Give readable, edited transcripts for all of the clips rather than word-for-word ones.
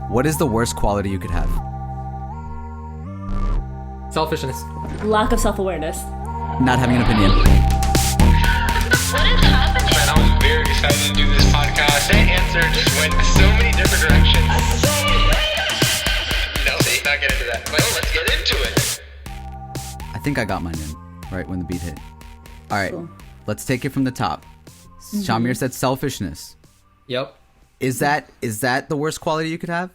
What is the worst quality you could have? Selfishness. Lack of self-awareness. Not having an opinion. What is happening? Man, I was very excited to do this podcast. That answer just went so many different directions. No, see, not get into that. But let's get into it. I think I got mine in right when the beat hit. All right, Cool. let's take it from the top. Shamir said selfishness. Yep. Is that the worst quality you could have?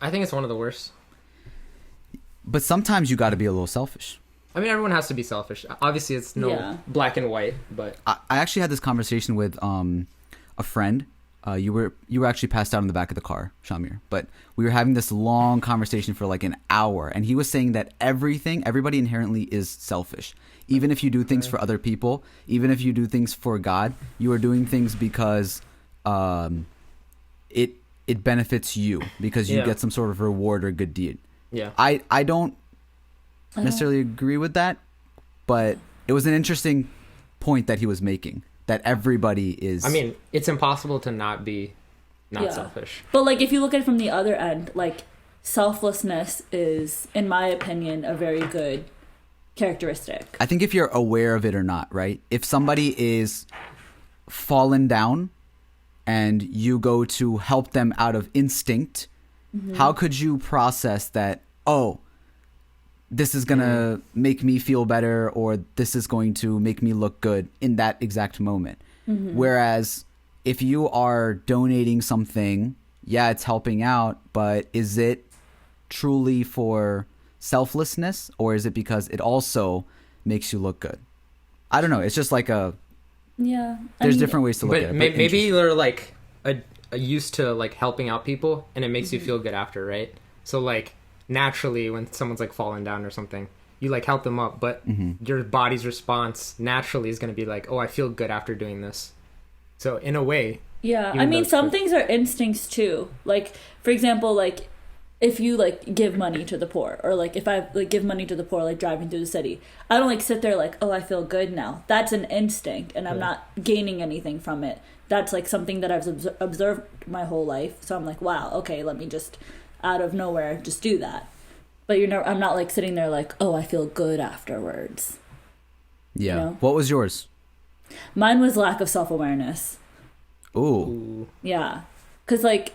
I think it's one of the worst. But sometimes you got to be a little selfish. I mean, everyone has to be selfish. Obviously, it's no black and white, but I actually had this conversation with a friend. You were actually passed out in the back of the car, Shamir. But we were having this long conversation for like an hour, and he was saying that everybody inherently is selfish. Even if you do things for other people, even if you do things for God, you are doing things because it benefits you, because you get some sort of reward or good deed. yeah. I don't necessarily agree with that, but it was an interesting point that he was making, that everybody is. I mean, it's impossible to not be selfish. But like, if you look at it from the other end, like, selflessness is, in my opinion, a very good characteristic. I think if you're aware of it or not, right? If somebody is fallen down and you go to help them out of instinct, how could you process that, oh, this is going to make me feel better, or this is going to make me look good in that exact moment? Whereas if you are donating something, yeah, it's helping out, but is it truly for selflessness, or is it because it also makes you look good? I don't know. It's just like there's different ways to look at it. But maybe you're like used to like helping out people, and it makes you feel good after, right? So like naturally, when someone's like falling down or something, you like help them up, but your body's response naturally is going to be like, oh, I feel good after doing this. So in a way, I mean, some things are instincts too. Like, for example, like, if you like give money to the poor, or like if I like give money to the poor, like driving through the city, I don't like sit there like, oh, I feel good now. That's an instinct, and I'm not gaining anything from it. That's like something that I've observed my whole life. So I'm like, wow, okay, let me just out of nowhere just do that. But I'm not like sitting there like, oh, I feel good afterwards. Yeah. You know? What was yours? Mine was lack of self-awareness. Ooh. Yeah. Because like,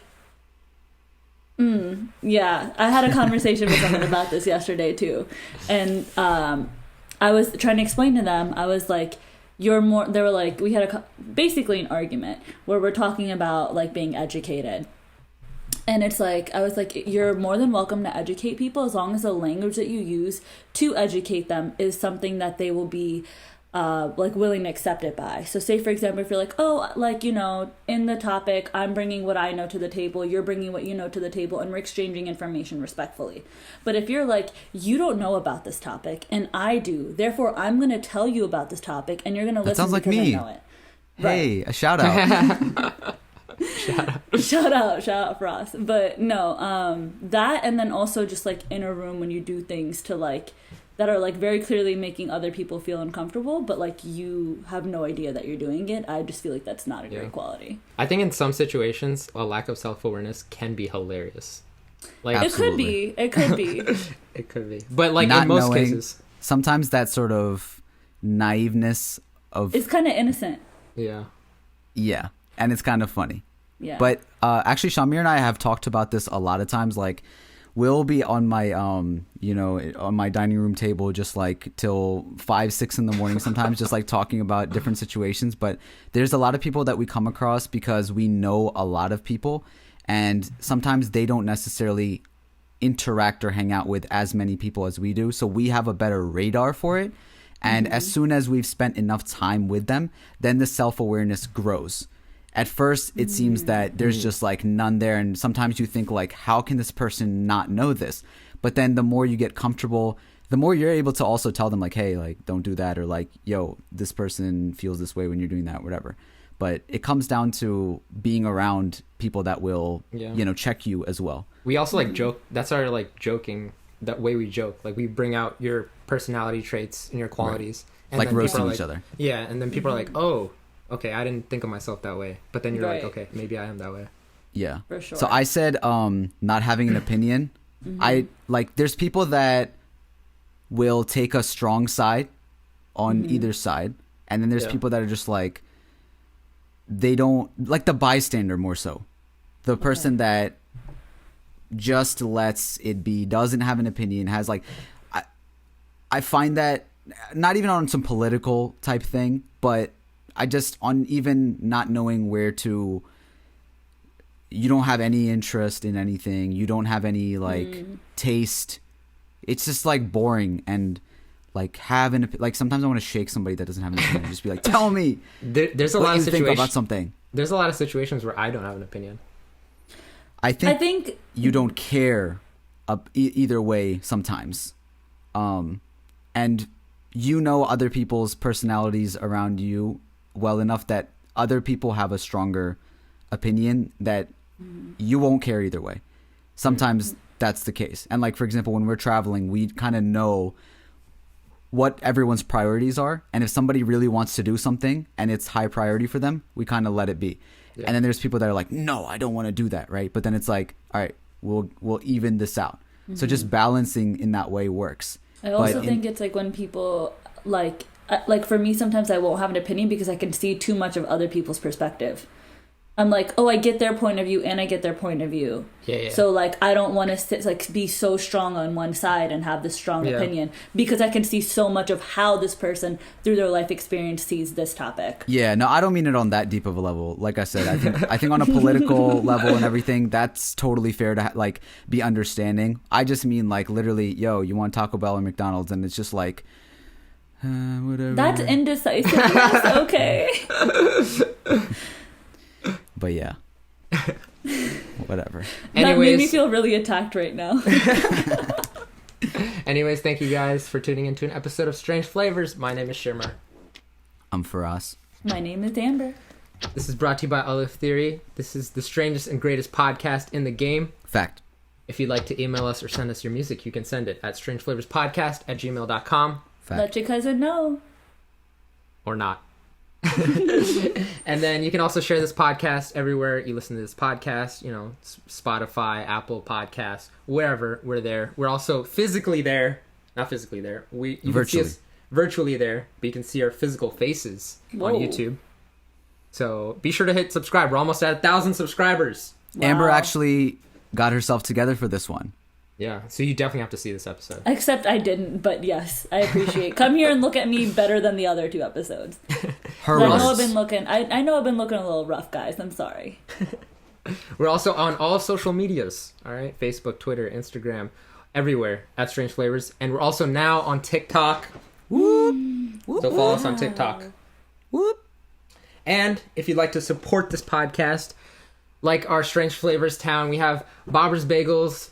I had a conversation with someone about this yesterday too. And I was trying to explain to them, I was like, they were like, we had basically an argument where we're talking about like being educated. And it's like, I was like, you're more than welcome to educate people as long as the language that you use to educate them is something that they will be like willing to accept it by. So say, for example, if you're like, oh, like, you know, in the topic, I'm bringing what I know to the table, you're bringing what you know to the table, and we're exchanging information respectfully. But if you're like, you don't know about this topic and I do, therefore I'm going to tell you about this topic and you're going to listen sounds like because me. I know it. Hey, a shout out. Shout out Frost. But no, that, and then also just like in a room when you do things to like that are like very clearly making other people feel uncomfortable, but like you have no idea that you're doing it. I just feel like that's not a great quality. I think in some situations a lack of self-awareness can be hilarious. Like Absolutely. It could be it could be, but like Not in most knowing, cases, sometimes that sort of naiveness of it's kind of innocent. yeah, and it's kind of funny. Yeah. But actually, Shamir and I have talked about this a lot of times. Like, we'll be on my on my dining room table just like till 5, 6 in the morning sometimes, just like talking about different situations. But there's a lot of people that we come across because we know a lot of people, and sometimes they don't necessarily interact or hang out with as many people as we do, so we have a better radar for it. And as soon as we've spent enough time with them, then the self-awareness grows. At first, it seems that there's just like none there. And sometimes you think like, how can this person not know this? But then the more you get comfortable, the more you're able to also tell them like, hey, like, don't do that. Or like, yo, this person feels this way when you're doing that, whatever. But it comes down to being around people that will, check you as well. we also like joke. That's our like joking, that way we joke. Like we bring out your personality traits and your qualities. Right. And like then roasting people are each other. Yeah, and then people are like, oh, okay, I didn't think of myself that way. But then you're like, okay, maybe I am that way. Yeah. For sure. So I said not having an opinion. There's people that will take a strong side on either side, and then there's people that are just like, they don't like the bystander more so. The person that just lets it be, doesn't have an opinion, has like, I find that not even on some political type thing, but I just on even not knowing where to. You don't have any interest in anything. You don't have any like taste. It's just like boring and like sometimes I want to shake somebody that doesn't have an opinion. Just be like, tell me. There's a what lot you of think situations about something. There's a lot of situations where I don't have an opinion. I think you don't care either way sometimes, and you know other people's personalities around you well enough that other people have a stronger opinion that you won't care either way. Sometimes that's the case. And like, for example, when we're traveling, we kind of know what everyone's priorities are. And if somebody really wants to do something and it's high priority for them, we kind of let it be. Yeah. And then there's people that are like, no, I don't want to do that. Right. But then it's like, all right, we'll even this out. So just balancing in that way works. I also think it's like when people like for me, sometimes I won't have an opinion because I can see too much of other people's perspective. I'm like, oh, I get their point of view and I get their point of view. Yeah. So like, I don't want to be so strong on one side and have this strong opinion because I can see so much of how this person through their life experience sees this topic. Yeah, no, I don't mean it on that deep of a level. Like I said, I think on a political level and everything, that's totally fair to like be understanding. I just mean like literally, yo, you want Taco Bell or McDonald's, and it's just like, whatever. That's indecisive. That's okay. But yeah, whatever. That made me feel really attacked right now. Anyways, thank you guys for tuning into an episode of Strange Flavors. My name is Shimmer. I'm FARAS. My name is Amber. This is brought to you by Alif Theory. This is the strangest and greatest podcast in the game. Fact. If you'd like to email us or send us your music, you can send it at strangeflavorspodcast@gmail.com. Fact. Let your cousin know. Or not. And then you can also share this podcast everywhere you listen to this podcast, Spotify, Apple Podcasts, wherever. We're there. We're also physically there. Not physically there. You can see us virtually there, but you can see our physical faces on YouTube. So be sure to hit subscribe. We're almost at 1,000 subscribers. Wow. Amber actually got herself together for this one. Yeah, so you definitely have to see this episode. Except I didn't, but yes, I appreciate. Come here and look at me better than the other 2 episodes. I know I've been looking. I know I've been looking a little rough, guys. I'm sorry. We're also on all social medias. All right, Facebook, Twitter, Instagram, everywhere at Strange Flavors, and we're also now on TikTok. Whoop! So follow us on TikTok. Whoop! And if you'd like to support this podcast, like our Strange Flavors town, we have Bobber's Bagels.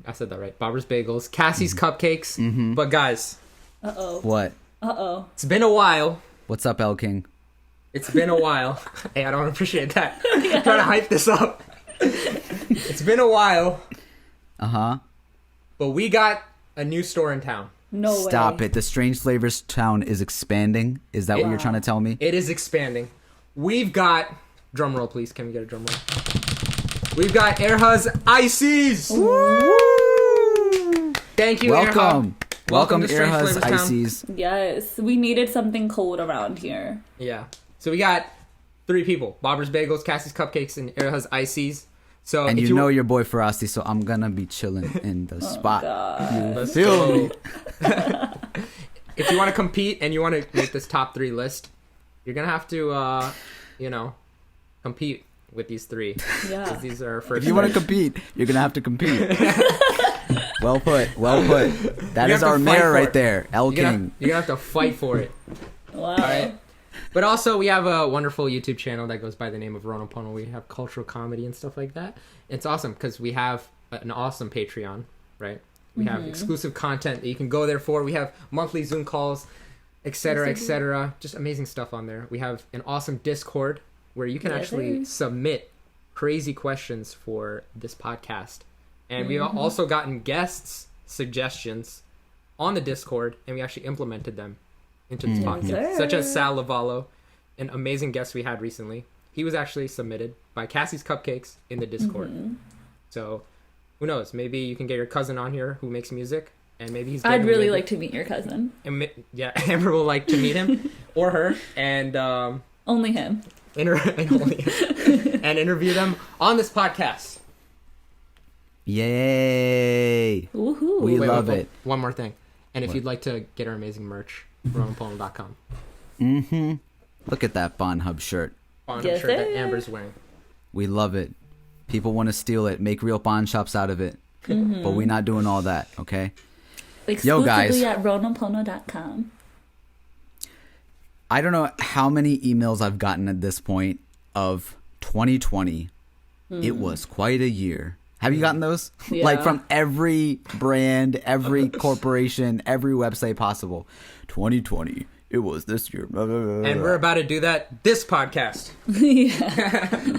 I said that right. Bobber's Bagels, Cassie's Cupcakes. Mm-hmm. But guys. Uh-oh. What? Uh-oh. It's been a while. What's up, El King? It's been a while. Hey, I don't appreciate that. I'm trying to hype this up. It's been a while. Uh-huh. But we got a new store in town. No way. Stop it. The Strange Flavors town is expanding. Is that what you're trying to tell me? It is expanding. We've got... Drum roll, please. Can we get a drum roll? We've got Erha's Ices. Woo! Thank you, Welcome. Erha. Welcome to Strange Erha's Flavors Town. Ices. Yes, we needed something cold around here. Yeah. So we got 3 people. Bobber's Bagels, Cassie's Cupcakes, and Erha's Ices. So and you know your boy Farasti, so I'm gonna be chilling in the spot. Let's Feel go. me? If you want to compete and you want to make this top 3 list, you're gonna have to, compete with these 3. Yeah. 'Cause these are our first. If you want to compete, you're gonna have to compete. Well put. Well put. That You is have to our fight mayor for right it. there, El King. You're gonna have to fight for it. Wow. All right. But also, we have a wonderful YouTube channel that goes by the name of RwnlPwnl. We have cultural comedy and stuff like that. It's awesome because we have an awesome Patreon, right? We have exclusive content that you can go there for. We have monthly Zoom calls, etc., etc. Just amazing stuff on there. We have an awesome Discord where you can actually submit crazy questions for this podcast. And we've also gotten guests' suggestions on the Discord, and we actually implemented them into this podcast, such as Sal Lavallo, an amazing guest we had recently. he was actually submitted by Cassie's Cupcakes in the Discord. So who knows? Maybe you can get your cousin on here who makes music, and maybe he's. I'd really like to meet your cousin. And yeah, Amber will like to meet him or her, and Only him. and interview them on this podcast. Yay! Woohoo. We Wait, love wait, it. One more thing, and if What? you'd like to get our amazing merch, RwnlPwnl.com. Look at that Bond Hub shirt. On Yes, shirt that sir. Amber's wearing. We love it. People want to steal it, make real Bond shops out of it. But we're not doing all that, okay? Exclusively guys. at RwnlPwnl.com. I don't know how many emails I've gotten at this point of 2020. It was quite a year. Have you gotten those? Yeah. Like from every brand, every corporation, every website possible. 2020. It was this year. Blah, blah, blah, And blah. we're about to do that this podcast.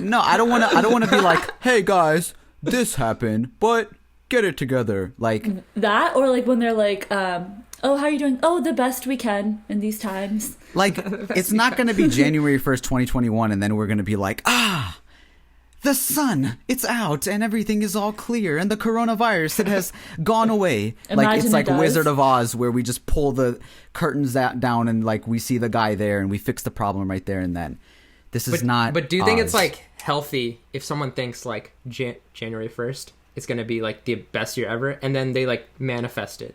No, I don't want to be like, "Hey guys, this happened, but get it together." Like That, or like when they're like, oh, how are you doing? Oh, the best we can in these times. it's not going to be January 1st, 2021 and then we're going to be like, the sun, it's out and everything is all clear and the coronavirus, it has gone away. Like Imagine it's it like does. Wizard of Oz where we just pull the curtains down and like we see the guy there and we fix the problem right there and then. This is not But do you think it's Oz. like healthy if someone thinks like January 1st it's going to be like the best year ever, and then they like manifest it?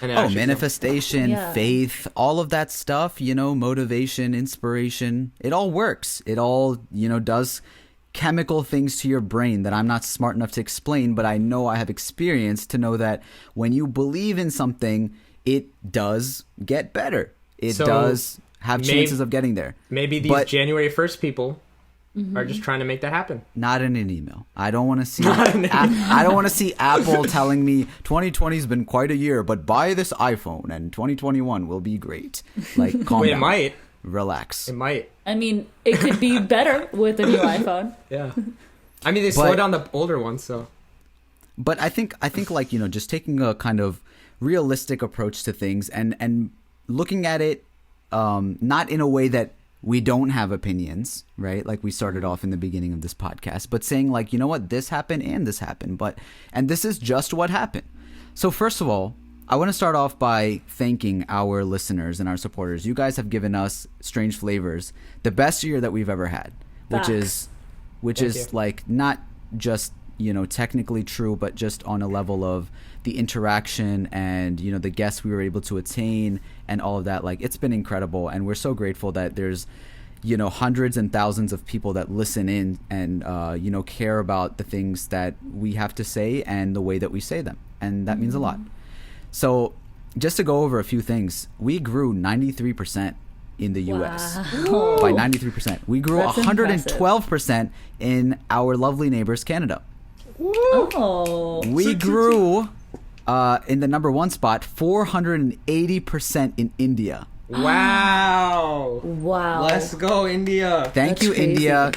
And it actually manifestation, Yeah. faith, all of that stuff, motivation, inspiration, it all works. It all, does chemical things to your brain that I'm not smart enough to explain, but I know I have experience to know that when you believe in something, it does get better. It So, does have maybe- chances of getting there. Maybe these But- January 1st people are just trying to make that happen. Not in an email. I don't want to see. I don't want to see Apple telling me 2020's been quite a year, but buy this iPhone and 2021 will be great. Like, calm Wait, down. it might. Relax. It might. I mean, it could be better with a new iPhone. Yeah. I mean, they slow down the older ones, so. But I think like just taking a kind of realistic approach to things and looking at it not in a way that we don't have opinions, right? Like we started off in the beginning of this podcast, but saying like, you know what, this happened and this happened, and this is just what happened. So first of all, I want to start off by thanking our listeners and our supporters. You guys have given us Strange Flavors the best year that we've ever had, which Facts. is like not just technically true, but just on a level of the interaction and the guests we were able to attain and all of that. Like it's been incredible, and we're so grateful that there's hundreds and thousands of people that listen in and care about the things that we have to say and the way that we say them, and that means a lot. So just to go over a few things, we grew 93% in the US by 93%. We grew That's 112% in our lovely neighbors, Canada. Oh. We grew in the number one spot 480% in India. Wow. Wow. Let's go, India. Thank That's you, crazy. India.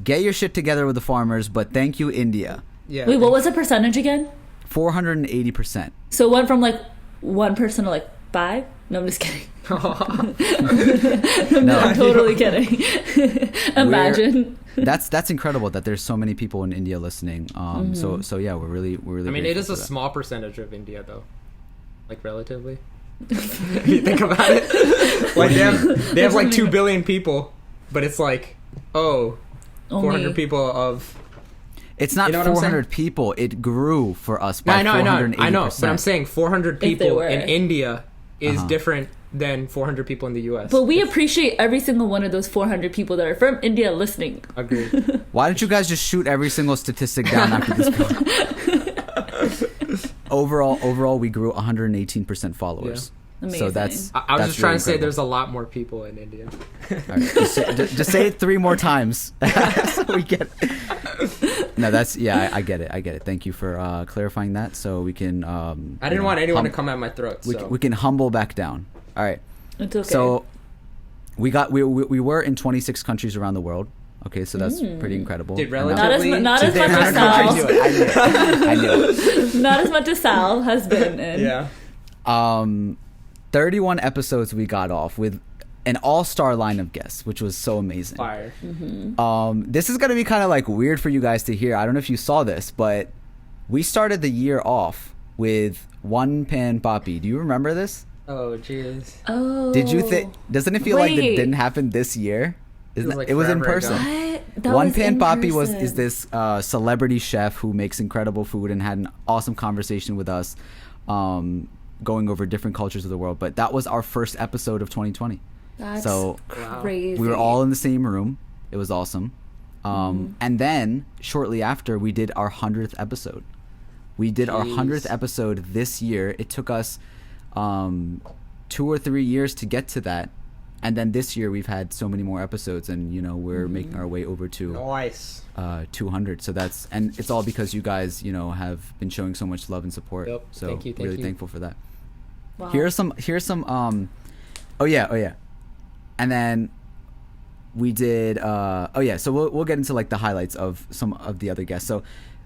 Get your shit together with the farmers, but thank you, India. Yeah. Wait, what was the percentage again? 480%. So it went from like 1% to like 5? No, I'm just kidding. No, I'm totally kidding. Imagine. that's incredible that there's so many people in India listening. So yeah, we're really I mean, it grateful is for a that. small percentage of India, though. Like, relatively. If you think about it. Like, they have like 2 billion people, but it's like, oh, 400 Only- people of... It's not You know what I'm 400 people. It grew for us by No, 480%. I know, but I'm saying 400 they people were. in India is different than 400 people in the U.S. But we appreciate every single one of those 400 people that are from India listening. Agreed. Why don't you guys just shoot every single statistic down after this point? Overall, we grew 118% followers. Amazing. So that's. I was that's just trying really to say incredible. there's a lot more people in India. All right, just say it 3 more times. So we get. No, that's I get it. Thank you for clarifying that, so we can. I didn't want anyone to come at my throat, so... We can humble back down. All right. It's okay. So we were in 26 countries around the world. Okay, so that's pretty incredible. Did And relatively... Not as to much the as amount of Sal. countries- I knew it. Not as much as Sal has been in. Yeah. 31 episodes we got off with an all-star line of guests, which was so amazing. Fire. This is gonna be kind of like weird for you guys to hear. I don't know if you saw this, but we started the year off with RwnlPwnl. Do you remember this? Oh, jeez. Oh. Did you think? Doesn't it feel like it Wait. didn't happen this year? It was, like, it was in forever person. ago. What? That was in RwnlPwnl is person. this celebrity chef who makes incredible food and had an awesome conversation with us, going over different cultures of the world. But that was our first episode of 2020. That's So crazy. we were all in the same room. It was awesome. And then shortly after, we did our 100th episode. We did our 100th episode this year. It took us 2 or 3 years to get to that. And then this year we've had so many more episodes, and we're making our way over to Nice. 200. So and it's all because you guys have been showing so much love and support. Yep. So Thank you. really thankful for that. Wow. Here's some oh yeah. And then we did so we'll get into like the highlights of some of the other guests. So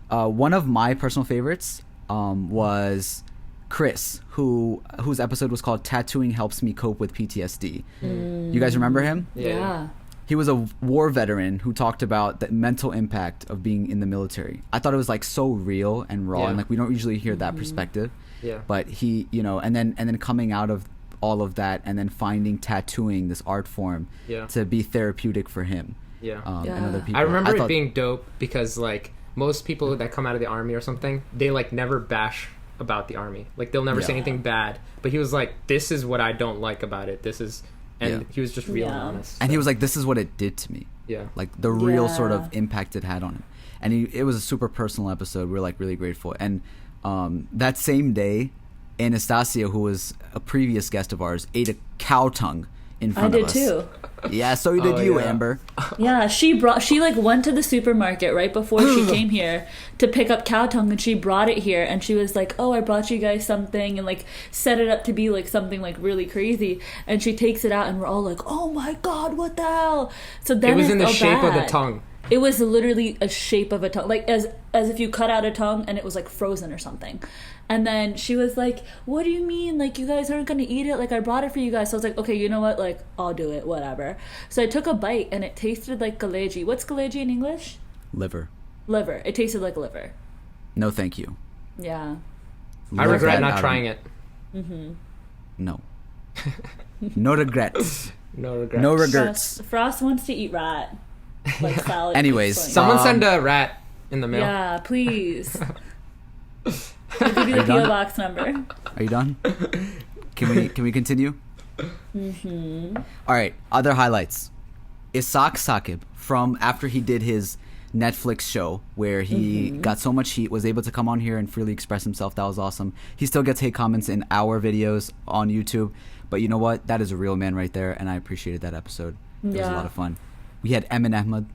one of my personal favorites was Chris, whose episode was called Tattooing Helps Me Cope with PTSD. You guys remember him? Yeah. He was a war veteran who talked about the mental impact of being in the military. I thought it was like so real and raw, and like we don't usually hear that perspective. Yeah. But he, and then coming out of all of that, and then finding tattooing, this art form, to be therapeutic for him. Yeah. And other people. I remember thought- it being dope because like most people that come out of the army or something, they like never bash about the army. Like they'll never say anything bad. But he was like, this is what I don't like about it. This is, and he was just real and honest. And he was like, this is what it did to me. Yeah. Like the real sort of Yeah. impact it had on him. And it was a super personal episode. We're like really grateful. And that same day, Anastasia, who was a previous guest of ours, ate a cow tongue in front of us. I did too. Yeah, so did you, yeah. Amber. Yeah, she like went to the supermarket right before she came here to pick up cow tongue, and she brought it here, and she was like, "Oh, I brought you guys something," and like set it up to be like something like really crazy. And she takes it out, and we're all like, "Oh my god, what the hell?" So then It was in the felt shape of the bad. tongue. It was literally a shape of a tongue, like as if you cut out a tongue and it was like frozen or something. And then she was like, "What do you mean? Like you guys aren't gonna eat it? Like I brought it for you guys." So I was like, "Okay, you know what? Like I'll do it, whatever." So I took a bite and it tasted like galeji. What's galeji in English? Liver. Liver. It tasted like liver. No, thank you. Yeah. I Liver regret out not of- trying it. No. No regrets. No regrets. No regrets. Frost wants to eat rat. Like salad. Anyways, Like- Someone send a rat in the mail. yeah, please. I'll give you the you PO done? box number. Are you done? Can we continue? All right. Other highlights. Isaac Sakib, from after he did his Netflix show where he got so much heat, was able to come on here and freely express himself. That was awesome. He still gets hate comments in our videos on YouTube, but you know what? That is a real man right there, and I appreciated that episode. It was a Yeah. lot of fun. We had Emin Ahmed,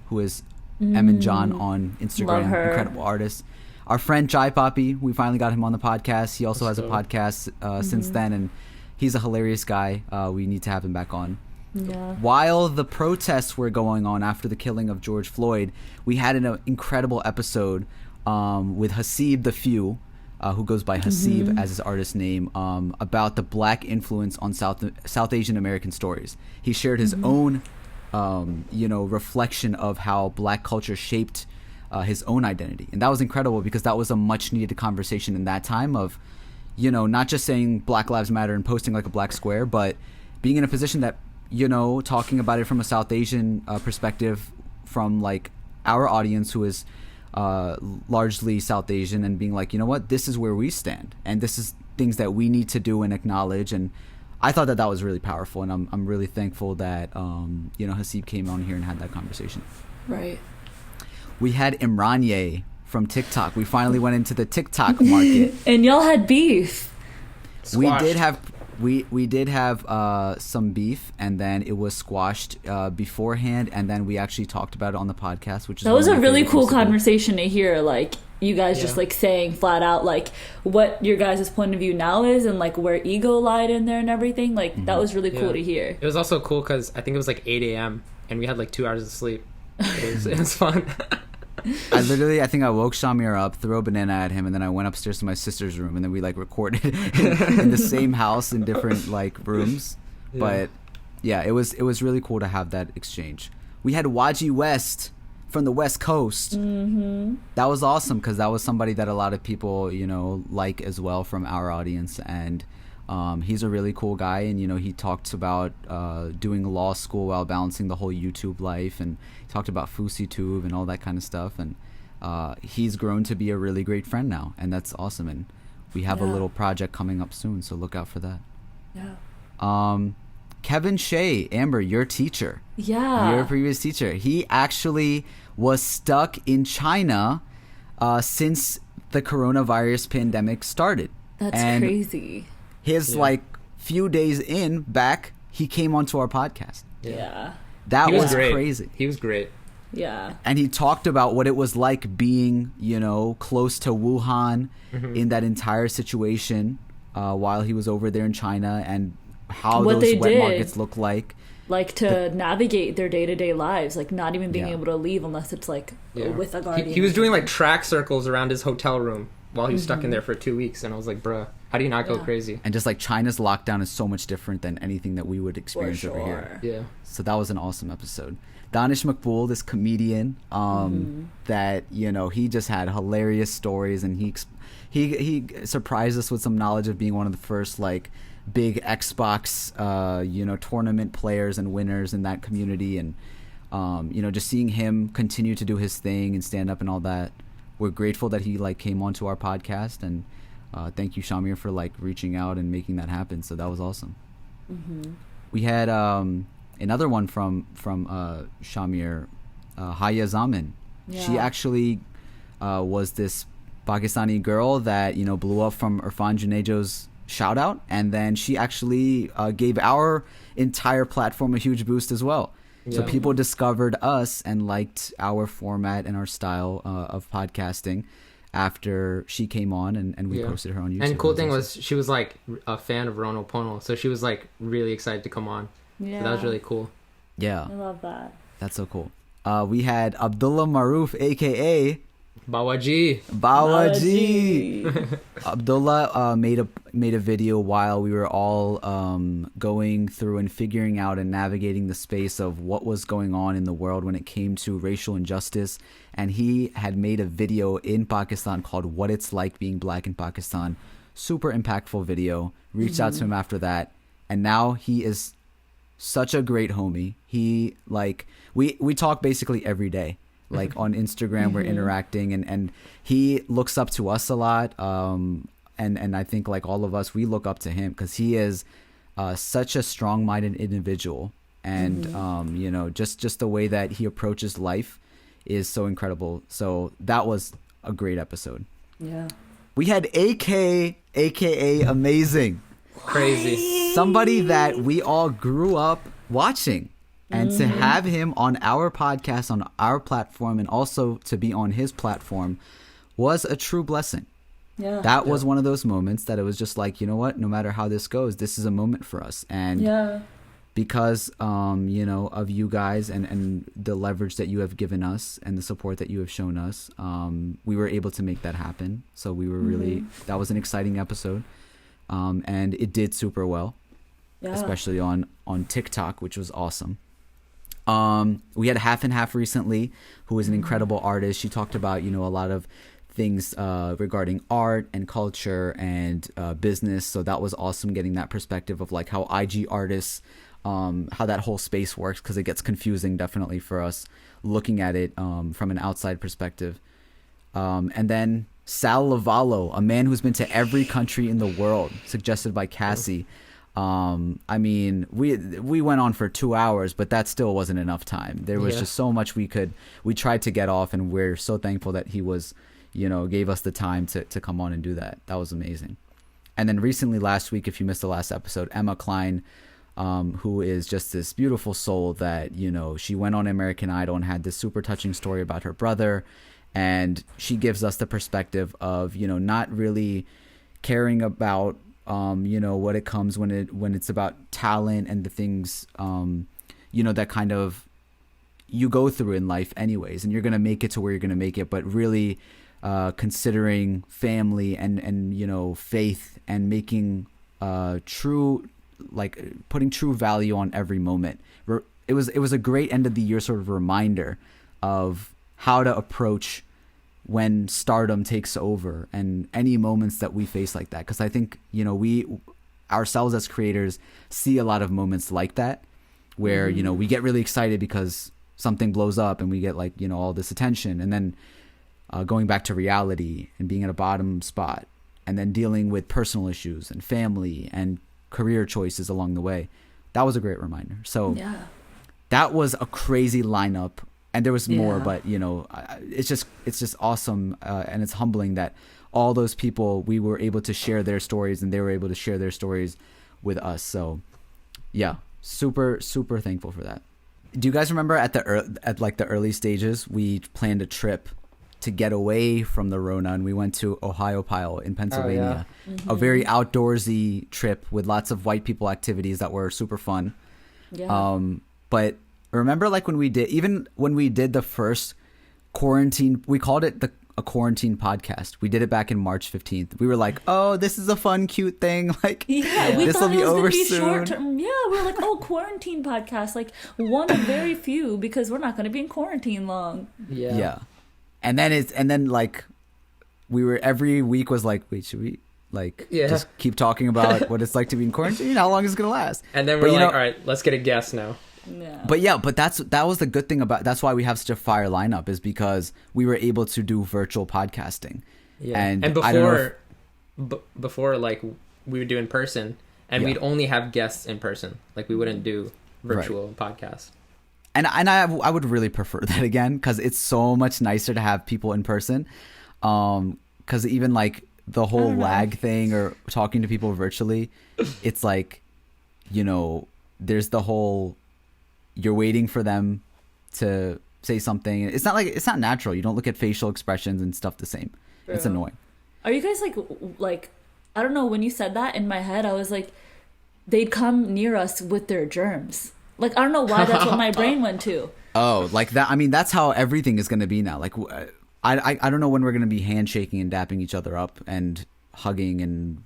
who is Emin John on Instagram, Love her. incredible artist. Our friend Chai Poppy, we finally got him on the podcast. He also has a podcast since then, and he's a hilarious guy. We need to have him back on. Yeah. While the protests were going on after the killing of George Floyd, we had an incredible episode with Hasib the Few, who goes by Hasib as his artist name, about the black influence on South Asian American stories. He shared his own, reflection of how black culture shaped his own identity, and that was incredible because that was a much needed conversation in that time of, not just saying Black Lives Matter and posting like a black square, but being in a position that, talking about it from a South Asian perspective, from like our audience who is largely South Asian, and being like, you know what, this is where we stand, and this is things that we need to do and acknowledge. And I thought that was really powerful, and I'm really thankful that Hasib came on here and had that conversation. Right. We had Imranye from TikTok. We finally went into the TikTok market. And y'all had beef. Squashed. We did have some beef, and then it was squashed beforehand, and then we actually talked about it on the podcast, which is That was one a of my really favorite cool things to do. conversation to hear, like you guys just like saying flat out like what your guys' point of view now is, and like where ego lied in there and everything. Like that was really cool to hear. It was also cool because I think it was like 8 a.m. and we had like 2 hours of sleep. It was fun. I think I woke Shamir up, threw a banana at him, and then I went upstairs to my sister's room, and then we like recorded in the same house in different like rooms. But yeah, it was really cool to have that exchange. We had Waji West from the West Coast. Mm-hmm. That was awesome because that was somebody that a lot of people, like as well from our audience. And he's a really cool guy. And, he talked about doing law school while balancing the whole YouTube life. And he talked about FouseyTube and all that kind of stuff. And he's grown to be a really great friend now. And that's awesome. And we have a little project coming up soon. So look out for that. Yeah. Kevin Shea, Amber, your teacher. Yeah. Your previous teacher. He actually was stuck in China since the coronavirus pandemic started. That's and crazy. His few days back, he came onto our podcast. Yeah. That He was great. crazy. He was great. Yeah. And he talked about what it was like being, close to Wuhan in that entire situation while he was over there in China, and how What those they wet did. markets look like. Like to navigate their day-to-day lives, like not even being Yeah. able to leave unless it's like with a guardian. He was doing like track circles around his hotel room while he was stuck in there for 2 weeks, and I was like, bruh, how do you not go crazy? And just like China's lockdown is so much different than anything that we would experience over here. Yeah. So that was an awesome episode. Danish Makbul, this comedian, that he just had hilarious stories, and he surprised us with some knowledge of being one of the first like big Xbox tournament players and winners in that community, and just seeing him continue to do his thing and stand up and all that. We're grateful that he like came onto our podcast, and thank you, SHAH-AMEER, for like reaching out and making that happen. So that was awesome. We had another one from SHAH-AMEER, Haya Zaman. She actually was this Pakistani girl that blew up from Irfan Junejo's shout out, and then she actually gave our entire platform a huge boost as well. So people discovered us and liked our format and our style of podcasting after she came on, and we posted her on YouTube. And cool thing was she was like a fan of RwnlPwnl, so she was like really excited to come on. Yeah. So that was really cool. Yeah, I love that. that's so cool. We had Abdullah Maroof, aka Bawaji. Bawaji. Abdullah made a video while we were all going through and figuring out and navigating the space of what was going on in the world when it came to racial injustice. And he had made a video in Pakistan called What It's Like Being Black in Pakistan. Super impactful video. Reached out to him after that. And now he is such a great homie. He like we talk basically every day. Like on Instagram, we're interacting, and he looks up to us a lot. And I think like all of us, we look up to him because he is such a strong-minded individual, and just the way that he approaches life is so incredible. So that was a great episode. Yeah. We had aka Amazing, Crazy. somebody that we all grew up watching. And to have him on our podcast, on our platform, and also to be on his platform was a true blessing. Yeah. That was one of those moments that it was just like, you know what, no matter how this goes, this is a moment for us. And because, of you guys and the leverage that you have given us and the support that you have shown us, we were able to make that happen. So we were really, that was an exciting episode. And it did super well, especially on TikTok, which was awesome. We had Half and Half recently, who is an incredible artist. She talked about, a lot of things regarding art and culture and business. So that was awesome, getting that perspective of like how IG artists, how that whole space works, because it gets confusing definitely for us looking at it from an outside perspective. And then Sal Lavallo, a man who's been to every country in the world, suggested by Cassie. I mean, we went on for 2 hours, but that still wasn't enough time. There was just so much we tried to get off, and we're so thankful that he was, gave us the time to come on and do that. That was amazing. And then recently, last week, if you missed the last episode, Emma Klein, who is just this beautiful soul that, she went on American Idol and had this super touching story about her brother. And she gives us the perspective of, not really caring about, what it comes when it's about talent and the things, that kind of you go through in life anyways, and you're going to make it to where you're going to make it, but really considering family and faith and making true like putting true value on every moment. It was a great end of the year sort of reminder of how to approach when stardom takes over and any moments that we face like that. Because I think, you know, we ourselves as creators see a lot of moments like that where, you know, we get really excited because something blows up and we get like, you know, all this attention, and then going back to reality and being at a bottom spot, and then dealing with personal issues and family and career choices along the way. That was a great reminder. So that was a crazy lineup, and there was more, but you know, it's just awesome, and it's humbling that all those people, we were able to share their stories and they were able to share their stories with us. So yeah, super thankful for that. Do you guys remember at the early stages, we planned a trip to get away from the Rona, and we went to RwnlPwnl in Pennsylvania. A very outdoorsy trip with lots of white people activities that were super fun. But remember, like when we did the first quarantine, we called it a quarantine podcast. We did it back in March 15th. We were like, oh, this is a fun, cute thing. Like, we this will thought be it was over gonna be soon. short term. Yeah, we were like, oh, quarantine podcast, like one of very few, because we're not going to be in quarantine long. Yeah. And then like we were every week was like, wait, should we like just keep talking about what it's like to be in quarantine? How long is it gonna last? And then we're like, all right, let's get a guest now. But that was the good thing about, that's why we have such a fire lineup, is because we were able to do virtual podcasting. And before I don't know before like we would do in person, and we'd only have guests in person. Like we wouldn't do virtual podcasts. And I would really prefer that again, because it's so much nicer to have people in person. Because even like the whole lag thing or talking to people virtually, it's like, you know, there's the whole, you're waiting for them to say something. It's not natural. You don't look at facial expressions and stuff the same. True. It's annoying. Are you guys like, I don't know, when you said that, in my head, I was like, they'd come near us with their germs. Like, I don't know why that's what my brain went to. Oh, like that. I mean, that's how everything is going to be now. Like, I don't know when we're going to be handshaking and dapping each other up and hugging and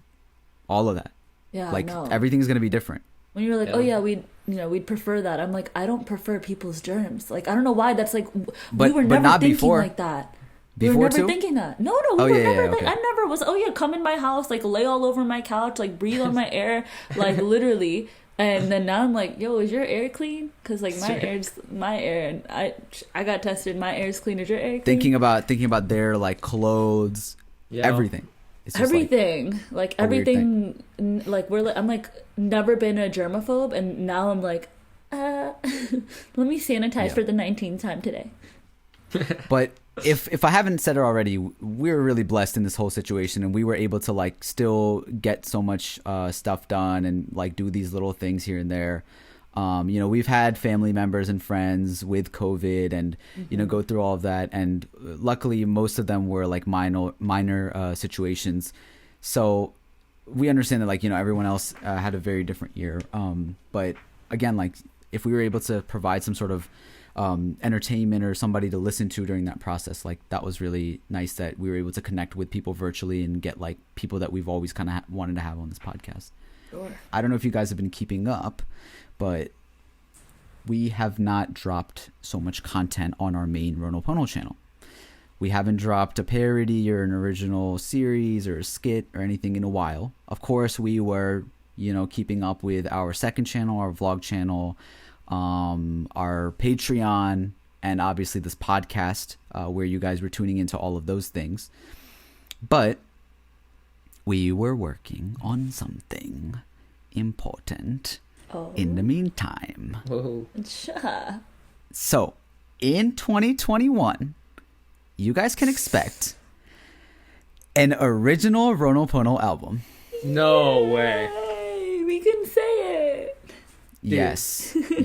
all of that. Yeah, like everything's going to be different. When you were like, oh yeah, we'd prefer that. I'm like, I don't prefer people's germs. Like, I don't know why. That's like, we were never thinking before. Like that. We were never thinking that. No, we were never. Okay. I never was. Oh yeah, come in my house, like lay all over my couch, like breathe on my air, like literally. And then now I'm like, yo, is your air clean? Because like my air, and I got tested. My air's clean. Is your air clean? Thinking about their like clothes, everything. It's just everything, like everything. Like I'm like never been a germaphobe, and now I'm like, let me sanitize for the 19th time today. But if I haven't said it already, we're really blessed in this whole situation, and we were able to like still get so much stuff done and like do these little things here and there. You know, we've had family members and friends with COVID and, you know, go through all of that. And luckily, most of them were like minor situations. So we understand that, like, you know, everyone else had a very different year. But again, like if we were able to provide some sort of entertainment or somebody to listen to during that process, like that was really nice that we were able to connect with people virtually and get like people that we've always kind of wanted to have on this podcast. Sure. I don't know if you guys have been keeping up, but we have not dropped so much content on our main RwnlPwnl channel. We haven't dropped a parody or an original series or a skit or anything in a while. Of course, we were, you know, keeping up with our second channel, our vlog channel, our Patreon, and obviously this podcast, where you guys were tuning into all of those things. But we were working on something important in the meantime. So in 2021, you guys can expect an original RwnlPwnl album. No way. We can say it. Dude.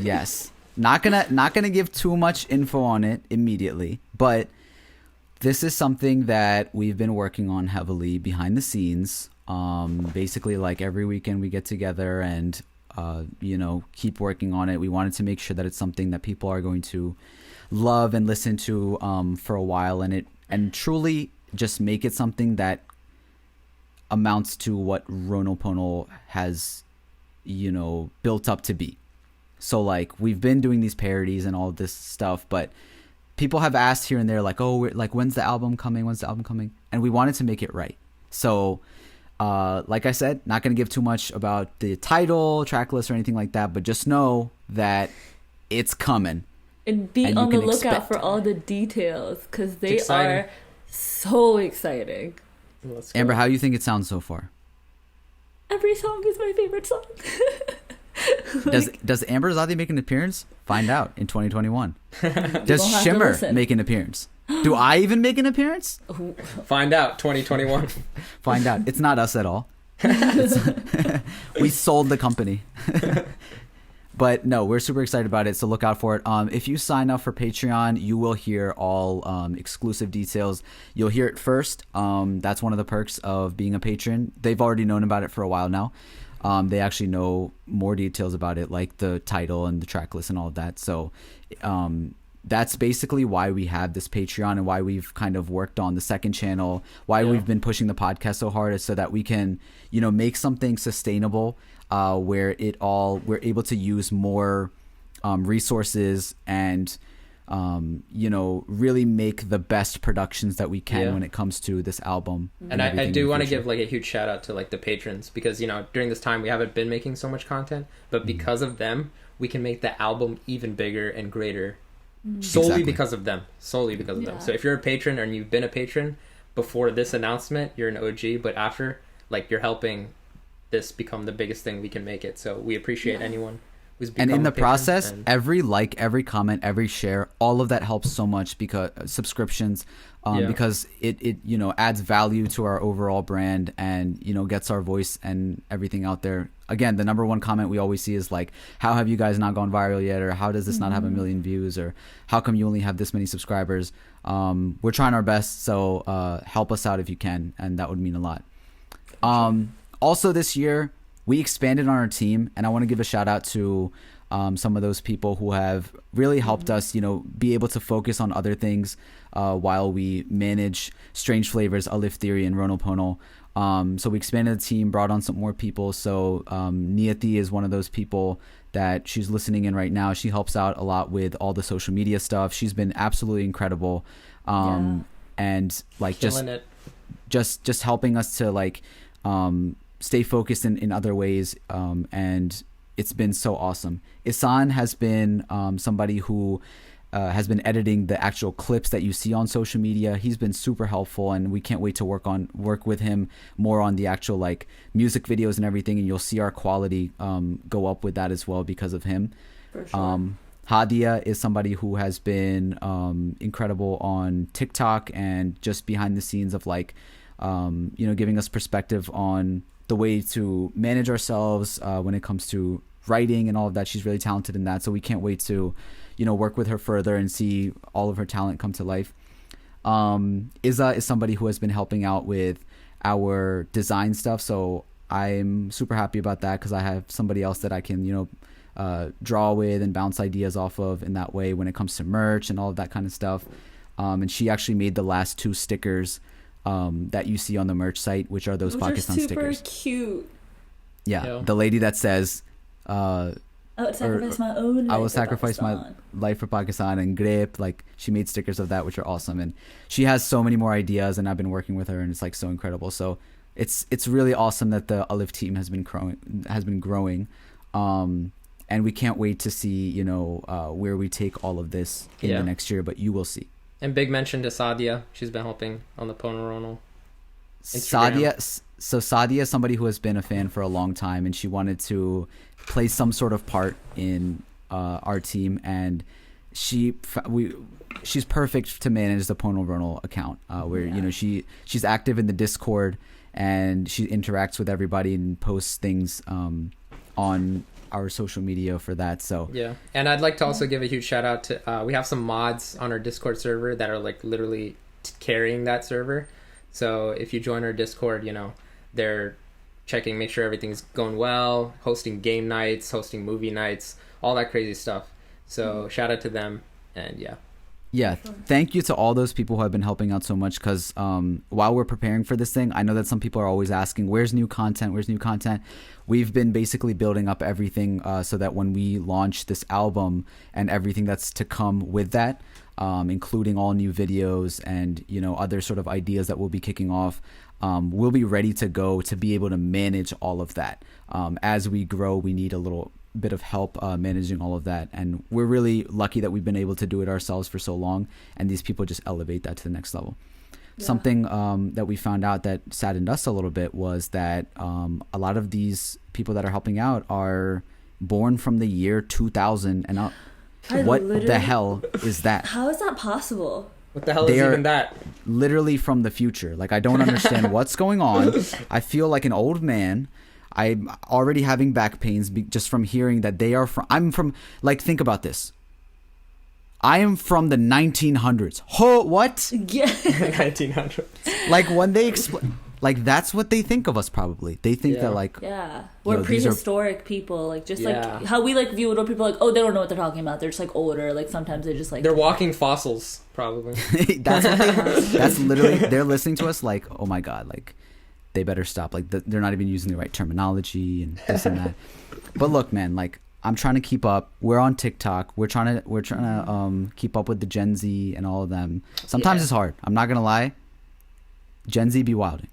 Yes. Not gonna give too much info on it immediately, but this is something that we've been working on heavily behind the scenes. Basically, like every weekend we get together and you know, keep working on it. We wanted to make sure that it's something that people are going to love and listen to for a while, and truly just make it something that amounts to what RwnlPwnl has built up to be. So like we've been doing these parodies and all this stuff, but people have asked here and there like, oh, like when's the album coming? And we wanted to make it right. So like I said, not going to give too much about the title, track list, or anything like that, but just know that it's coming. And be on the lookout for all the details, because they are so exciting. Amber, how do you think it sounds so far? Every song is my favorite song. Does Amber Azadi make an appearance? Find out in 2021. Does Shimmer make an appearance? Do I even make an appearance? Find out 2021. Find out. It's not us at all. We sold the company. But no, we're super excited about it, so look out for it. If you sign up for Patreon, you will hear all exclusive details. You'll hear it first. That's one of the perks of being a patron. They've already known about it for a while now. They actually know more details about it, like the title and the track list and all of that. So that's basically why we have this Patreon and why we've kind of worked on the second channel, why we've been pushing the podcast so hard, is so that we can, make something sustainable where we're able to use more resources and really make the best productions that we can when it comes to this album. And I do want to give like a huge shout out to like the patrons, because during this time we haven't been making so much content, but because of them we can make the album even bigger and greater solely because of them. So if you're a patron and you've been a patron before this announcement, you're an OG, but after, like, you're helping this become the biggest thing we can make it. So we appreciate anyone. And in the process, every like, every comment, every share, all of that helps so much, because subscriptions, because it adds value to our overall brand and gets our voice and everything out there. Again, the number one comment we always see is like, how have you guys not gone viral yet, or how does this not have 1 million views, or how come you only have this many subscribers? We're trying our best, so help us out if you can, and that would mean a lot. Also this year, we expanded on our team, and I want to give a shout out to some of those people who have really helped us, be able to focus on other things while we manage Strange Flavors, Alif Theory, and RwnlPwnl. So we expanded the team, brought on some more people. So Niyati is one of those people that she's listening in right now. She helps out a lot with all the social media stuff. She's been absolutely incredible, and like just helping us to like stay focused in other ways, and it's been so awesome. Isan has been somebody who has been editing the actual clips that you see on social media. He's been super helpful, and we can't wait to work with him more on the actual like music videos and everything, and you'll see our quality go up with that as well because of him. For sure. Hadia is somebody who has been incredible on TikTok and just behind the scenes of like giving us perspective on the way to manage ourselves when it comes to writing and all of that. She's really talented in that, so we can't wait to work with her further and see all of her talent come to life. Iza is somebody who has been helping out with our design stuff, so I'm super happy about that, because I have somebody else that I can draw with and bounce ideas off of in that way when it comes to merch and all of that kind of stuff. And she actually made the last 2 stickers that you see on the merch site, which are those Pakistan stickers. Super cute. Yeah, the lady that says, I would sacrifice my own life. I will sacrifice my life for Pakistan, and Grip, like, she made stickers of that, which are awesome. And she has so many more ideas, and I've been working with her, and it's like so incredible. So it's really awesome that the Alif team has been growing. And we can't wait to see, where we take all of this in the next year, but you will see. And big mention to Sadia. She's been helping on the RwnlPwnl Instagram. Sadia is somebody who has been a fan for a long time, and she wanted to play some sort of part in our team, and she's perfect to manage the RwnlPwnl account, where she's active in the Discord, and she interacts with everybody and posts things on our social media for that. So and I'd like to also give a huge shout out to we have some mods on our Discord server that are like literally carrying that server. So if you join our Discord, they're checking, make sure everything's going well, hosting game nights, hosting movie nights, all that crazy stuff. So shout out to them. And Yeah, thank you to all those people who have been helping out so much, because while we're preparing for this thing, I know that some people are always asking, where's new content? We've been basically building up everything so that when we launch this album and everything that's to come with that, including all new videos and, you know, other sort of ideas that we'll be kicking off, we'll be ready to go to be able to manage all of that. As we grow, we need a little bit of help managing all of that, and we're really lucky that we've been able to do it ourselves for so long, and these people just elevate that to the next level. Something that we found out that saddened us a little bit was that a lot of these people that are helping out are born from the year 2000 and up. What the hell is that? How is that possible? What the hell is even that? Literally from the future. Like, I don't understand what's going on. I feel like an old man. I'm already having back pains just from hearing that they are from. I'm from, like, think about this. I am from the 1900s. What? Yeah. 1900. Like, when they explain, like, that's what they think of us. Probably they think that, like, we're these are- prehistoric people. Like, just like how we like view older people. Like, oh, they don't know what they're talking about. They're just like older. Like, sometimes they just like They're walking fossils, probably. that's what that's literally, they're listening to us like, oh my god, like, they better stop. Like, they're not even using the right terminology and this and that. But look, man, like, I'm trying to keep up. We're on TikTok. We're trying to keep up with the Gen Z and all of them. Sometimes it's hard. I'm not gonna lie. Gen Z be wilding.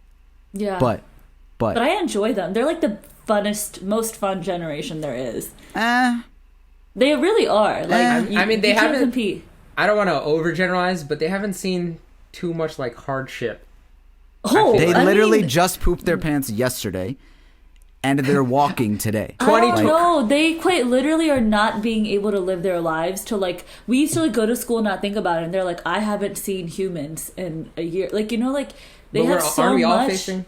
Yeah. But I enjoy them. They're like the funnest, most fun generation there is. They really are. Like, I mean, they you can't haven't. compete. I don't want to overgeneralize, but they haven't seen too much like hardship. Oh, they I literally mean, just pooped their pants yesterday, and they're walking today. I don't know. They quite literally are not being able to live their lives to, like, we used to like go to school and not think about it, and they're like, I haven't seen humans in a year. Like, you know, like they have so aren't we all much. facing?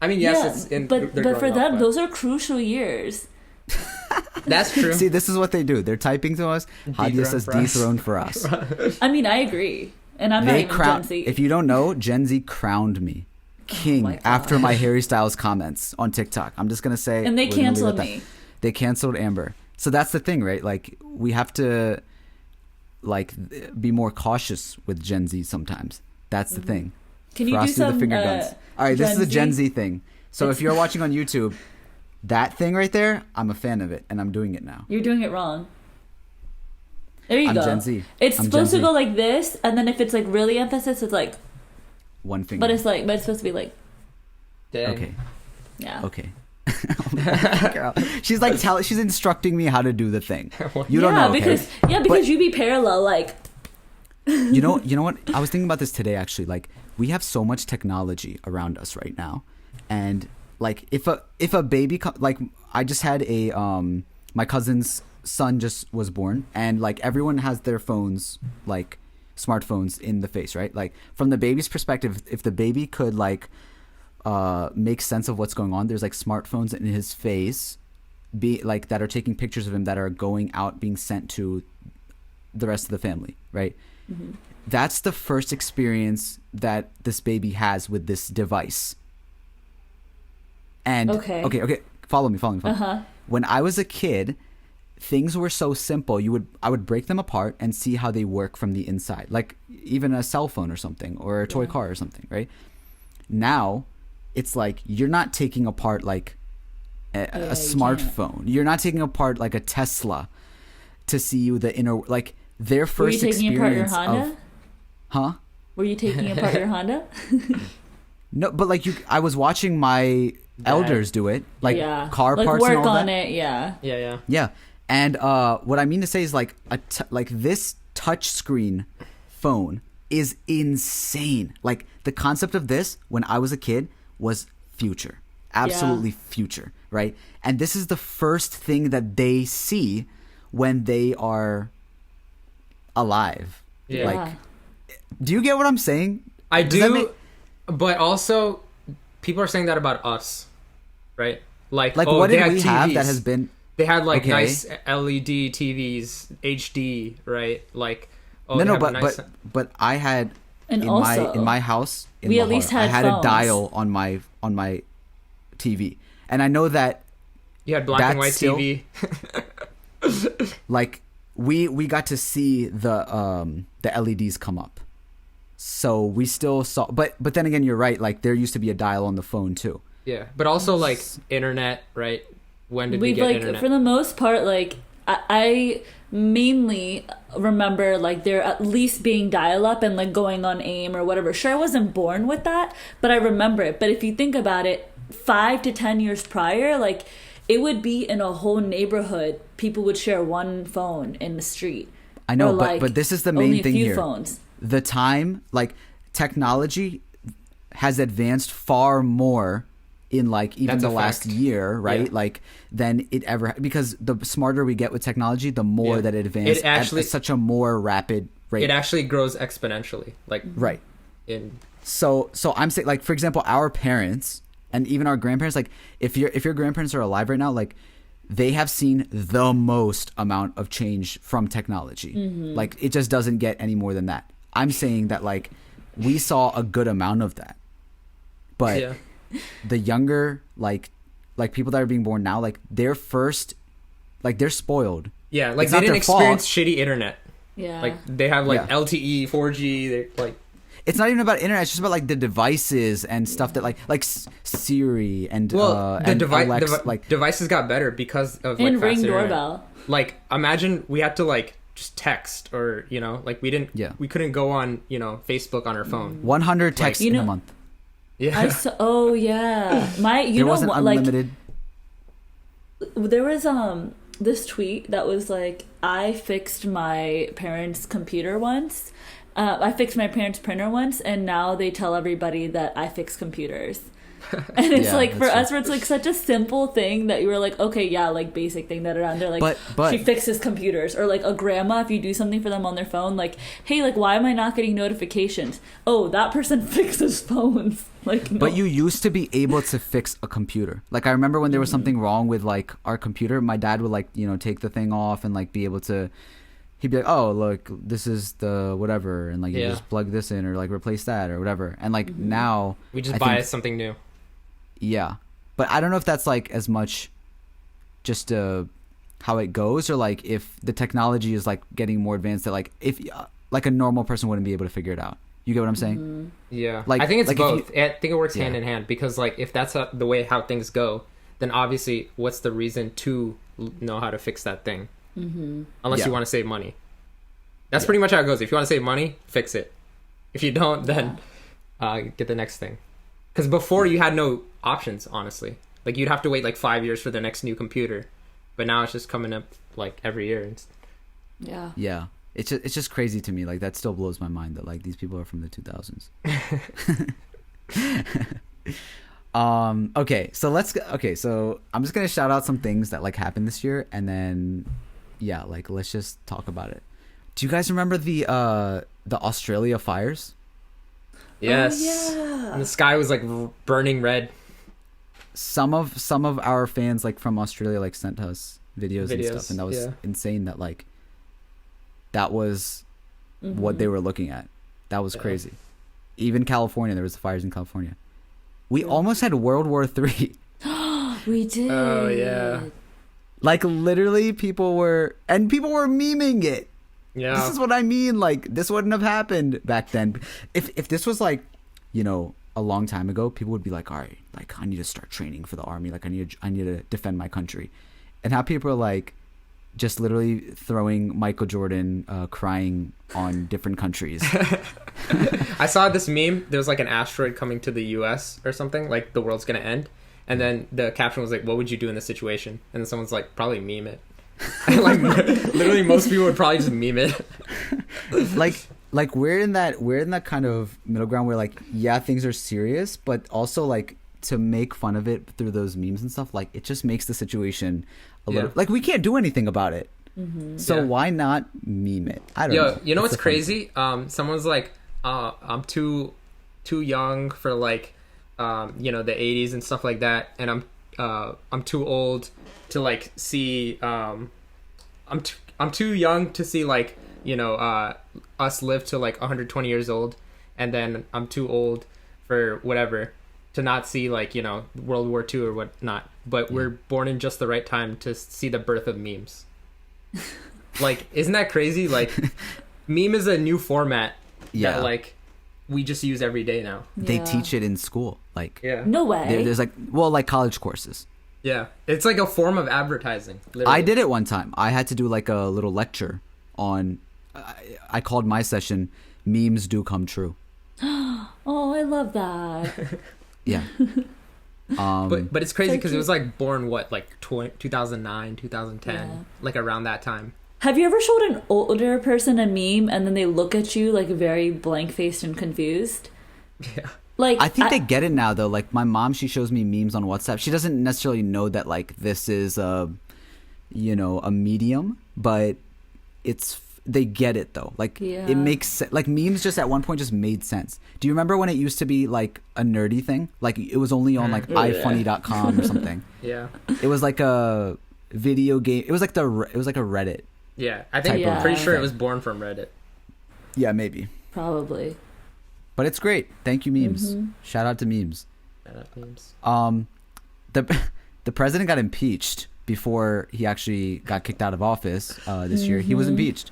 I mean, yes, it's but for them, those are crucial years. That's true. See, this is what they do. They're typing to us. Hadia says dethroned for us. I mean, I agree, and I'm not even Gen Z. If you don't know, Gen Z crowned me king after my Harry Styles comments on TikTok. I'm just gonna say, and they canceled me. They canceled Amber. So that's the thing, right? Like, we have to, like, be more cautious with Gen Z sometimes. That's the thing. Can you do some finger guns? All right, this is a Gen Z thing. So if you're watching on YouTube, that thing right there, I'm a fan of it, and I'm doing it now. You're doing it wrong. There you go. I'm Gen Z. It's supposed to go like this, and then if it's like really emphasis, it's like one finger. But it's supposed to be like. Dang. Okay. Yeah. Okay. She's like she's instructing me how to do the thing. You don't know, okay? because you be parallel, like. you know what? I was thinking about this today, actually. Like, we have so much technology around us right now, and like, if a baby like, I just had my cousin's son just was born, and like, everyone has their phones, like smartphones, in the face, right? Like, from the baby's perspective, if the baby could like make sense of what's going on, there's like smartphones in his face, that are taking pictures of him that are going out, being sent to the rest of the family, right? Mm-hmm. That's the first experience that this baby has with this device. And okay, follow me. When I was a kid, things were so simple. I would break them apart and see how they work from the inside, like even a cell phone or something, or a toy car or something, right? Now it's like, you're not taking apart like a smartphone. You're not taking apart like a Tesla to see the inner, like, their first experience. Were you taking apart your Honda? Were you taking apart your Honda? No, but like, I was watching my elders do it, like car like parts work and all on that. it, yeah. And what I mean to say is, like, like, this touch screen phone is insane. Like, the concept of this when I was a kid was future, absolutely future, right? And this is the first thing that they see when they are alive. Yeah. Like, do you get what I'm saying? I do, but also people are saying that about us, right? Like what they did we TVs. have that has been? They had like nice LED TVs, HD, right? Like but I had and in also, my house in we Lahore, at least had I had phones. a dial on my TV, and I know that you had black and white still, TV. like, we got to see the LEDs come up. So we still saw, but then again, you're right. Like there used to be a dial on the phone too. Yeah, but also like internet, right? When did we get like internet? for the most part, like I mainly remember like there at least being dial-up and like going on AIM or whatever. Sure, I wasn't born with that, but I remember it. But if you think about it, 5 to 10 years prior, like it would be in a whole neighborhood. People would share one phone in the street. I know, Or, like, but this is the main only a thing few here. phones. The time, like technology has advanced far more in like even That's the a last fact. year, right? Yeah. Like than it ever, because the smarter we get with technology, the more Yeah. that it advances It actually- at such a more rapid rate. It actually grows exponentially, like Right. in So I'm saying, like, for example, our parents and even our grandparents, like if your grandparents are alive right now, like they have seen the most amount of change from technology. Like it just doesn't get any more than that. I'm saying that like we saw a good amount of that, but yeah. the younger like people that are being born now, like they're spoiled. Yeah, like It's they not didn't their experience fault. shitty internet. Yeah. Like they have like Yeah. LTE, 4G. They're like It's not even about internet. It's just about like the devices and stuff that like Siri and and Alexa, like devices got better because of like and fast Ring internet. doorbell. Like imagine we had to like just text or like we couldn't go on Facebook on our phone. 100 texts You in know- a month. Yeah. Oh yeah, There wasn't unlimited. There was this tweet that was like, I fixed my parents' computer once. I fixed my parents' printer once, and now they tell everybody that I fix computers. And it's Yeah, like for that's us, where it's like such a simple thing that you were like, okay, yeah, like basic thing that around. They're like, But- she fixes computers, or like a grandma, if you do something for them on their phone, like, hey, like, why am I not getting notifications? Oh, that person fixes phones. Like, no. But you used to be able to fix a computer. Like I remember when there was something wrong with like our computer, my dad would like take the thing off and like be able to. He'd be like, "Oh, look, this is the whatever," and like you Yeah. just plug this in or like replace that or whatever. And like now, We just I buy think- something new. Yeah, but I don't know if that's like as much just how it goes, or like if the technology is like getting more advanced that like if like a normal person wouldn't be able to figure it out. You get what I'm saying? Yeah, Like- I think it's like if both. I think it works Yeah. hand in hand because, like, if that's the way how things go, then obviously, what's the reason to know how to fix that thing? Mm-hmm. Unless Yeah. you want to save money. That's pretty much how it goes. If you want to save money, fix it. If you don't, then get the next thing. Because before you had no options, honestly. Like you'd have to wait like 5 years for the next new computer, but now it's just coming up like every year. yeah. Yeah. It's just crazy to me. Like that still blows my mind that like these people are from the 2000s. Okay, so I'm just gonna shout out some things that like happened this year, and then like let's just talk about it. Do you guys remember the Australia fires? Yes. Oh, yeah. And the sky was like burning red. Some of our fans like from Australia like sent us videos and stuff, and that was yeah. insane. That like that was what they were looking at. That was crazy. Even California, there was fires in California. We almost had World War III. We did. Oh, yeah. Like literally, people were memeing it. Yeah. This is what I mean. Like this wouldn't have happened back then. If this was like, a long time ago, people would be like, all right, like I need to start training for the army. Like I need to defend my country. And how people are like, just literally throwing Michael Jordan crying on different countries. I saw this meme. There was like an asteroid coming to the U.S. or something. Like the world's gonna end, and then the caption was like, "What would you do in this situation?" And then someone's like, "Probably meme it." And, like literally, most people would probably just meme it. like we're in that kind of middle ground where like things are serious, but also like to make fun of it through those memes and stuff. Like it just makes the situation a little like we can't do anything about it. So why not meme it? I don't know. You know It's what's a fun crazy? Someone's like, I'm too young for like, the 80s and stuff like that, and I'm too old to like see. I'm too young to see like us live to like 120 years old, and then I'm too old for whatever to not see like World War II or whatnot. But we're born in just the right time to see the birth of memes. Like, isn't that crazy? Like, meme is a new format Yeah. that like we just use every day now. They Yeah. teach it in school. Like, Yeah. No way. there's like, well, like college courses. Yeah. It's like a form of advertising. Literally. I did it one time. I had to do like a little lecture on. I called my session "Memes Do Come True." Oh, I love that. Yeah. But it's crazy So because it cute. was like born what, like 2009, 2010, Yeah. like around that time. Have you ever showed an older person a meme and then they look at you like very blank faced and confused? Yeah. Like I think they get it now though. Like my mom, she shows me memes on WhatsApp. She doesn't necessarily know that like this is a medium, but they get it though. Like Yeah. it makes like memes just at one point just made sense. Do you remember when it used to be like a nerdy thing? Like it was only on like ifunny.com or something. Yeah. It was like a video game. It was like a Reddit. Yeah. I think Type I'm of pretty sure it thing. was born from Reddit. Yeah, maybe. Probably. But it's great. Thank you, memes. Shout out to memes. Shout out memes. The president got impeached before he actually got kicked out of office this year. He was impeached.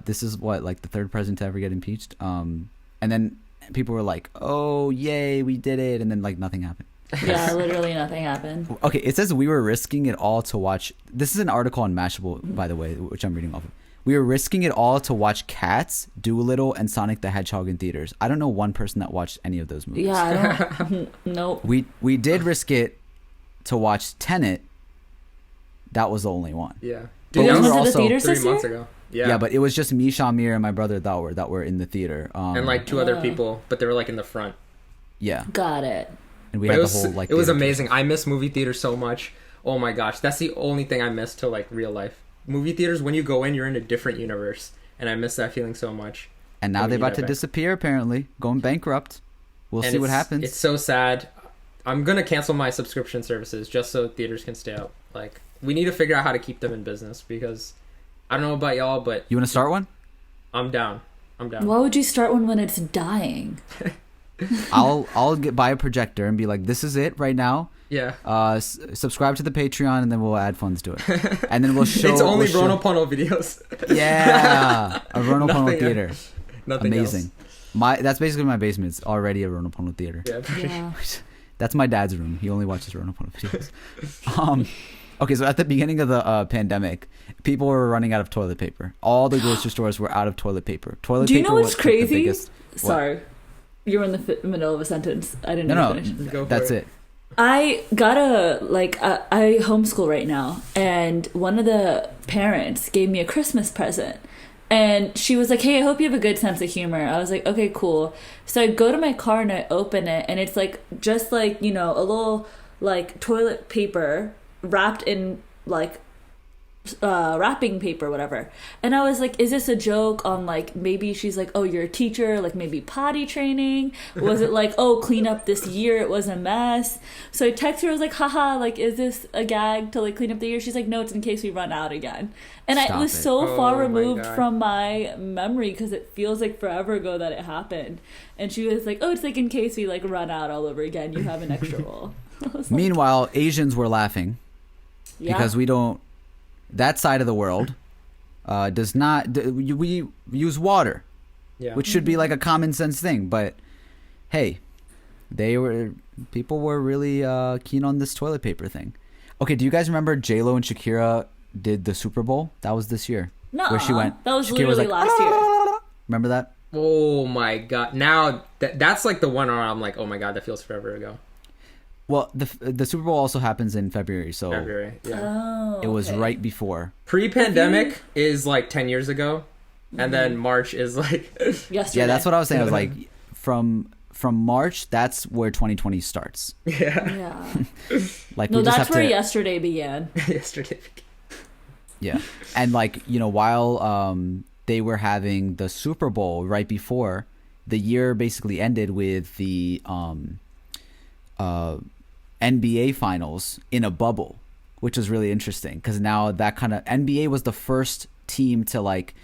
This is what, like the third president to ever get impeached. And then people were like, "Oh, yay, we did it!" And then like nothing happened. Yeah, literally nothing happened. Okay, it says we were risking it all to watch. This is an article on Mashable, by the way, which I'm reading off of. We were risking it all to watch Cats, Doolittle, and Sonic the Hedgehog in theaters. I don't know one person that watched any of those movies. Yeah, I don't. Nope. We did risk it to watch Tenet. That was the only one. Yeah. But You we guys were went to the also theaters 3 this year? months ago. Yeah. yeah, but it was just me, SHAH-AMEER, and my brother that were in the theater. And like 2 other people, but they were like in the front. yeah, Got it. and we But had it was, the whole like. it was theater tour. amazing. I miss movie theaters so much. Oh my gosh, that's the only thing I miss to like real life. Movie theaters, when you go in, you're in a different universe, and I miss that feeling so much. And now when they're you about get to back. disappear. Apparently, going bankrupt. We'll And see what it's- happens. It's so sad. I'm gonna cancel my subscription services just so theaters can stay up. Like, we need to figure out how to keep them in business because I don't know about y'all, but You want to start one? I'm down. I'm down. Why would you start one when it's dying? I'll buy a projector and be like, "This is it right now." Yeah. Subscribe to the Patreon, and then we'll add funds to it, and then we'll show. It's only we'll show- RwnlPwnl videos. Yeah, a RwnlPwnl Nothing theater. Nothing Amazing. That's basically my basement. It's already a RwnlPwnl theater. Else. Yeah. Yeah. That's my dad's room. He only watches RwnlPwnl videos. Okay, so at the beginning of the pandemic, people were running out of toilet paper. All the grocery stores were out of toilet paper. Toilet Do you paper know what's was like, crazy? the biggest. Sorry. You were in the middle of a sentence. I didn't No, finish. Go for that's it. it. I got I homeschool right now, and one of the parents gave me a Christmas present. And she was like, "Hey, I hope you have a good sense of humor." I was like, "Okay, cool." So I go to my car and I open it, and it's like just like, you know, a little like toilet paper wrapped in like wrapping paper, whatever. And I was like, is this a joke on like, maybe she's like, oh, you're a teacher, like maybe potty training? Was it like, oh, clean up this year, it was a mess? So I texted her, I was like, haha, like, is this a gag to like clean up the year? She's like, no, it's in case we run out again. And it Stop was it. so Oh far my removed God. from my memory because it feels like forever ago that it happened. And she was like, oh, it's like in case we like run out all over again, you have an extra roll. I was like, Meanwhile, Asians were laughing yeah. because we don't. That side of the world does not. We use water, Yeah. which should be like a common sense thing. But hey, people were really keen on this toilet paper thing. Okay, do you guys remember J-Lo and Shakira did the Super Bowl? That was this year. No, where she went. that was Shakira literally last year. Remember that? Oh my god! Now that's like the one where I'm like, oh my god, that feels forever ago. Well, the Super Bowl also happens in February, so February. Yeah. Oh, it was okay. right before. Pre-pandemic is like 10 years ago, and then March is like Yesterday. Yeah, that's what I was saying. I was like, from March, that's where 2020 starts. yeah. Yeah. Like No, we just that's have where to, yesterday began. Yesterday. yeah, and like while they were having the Super Bowl right before, the year basically ended with the NBA finals in a bubble, which was really interesting because now that kind of NBA was the first team to like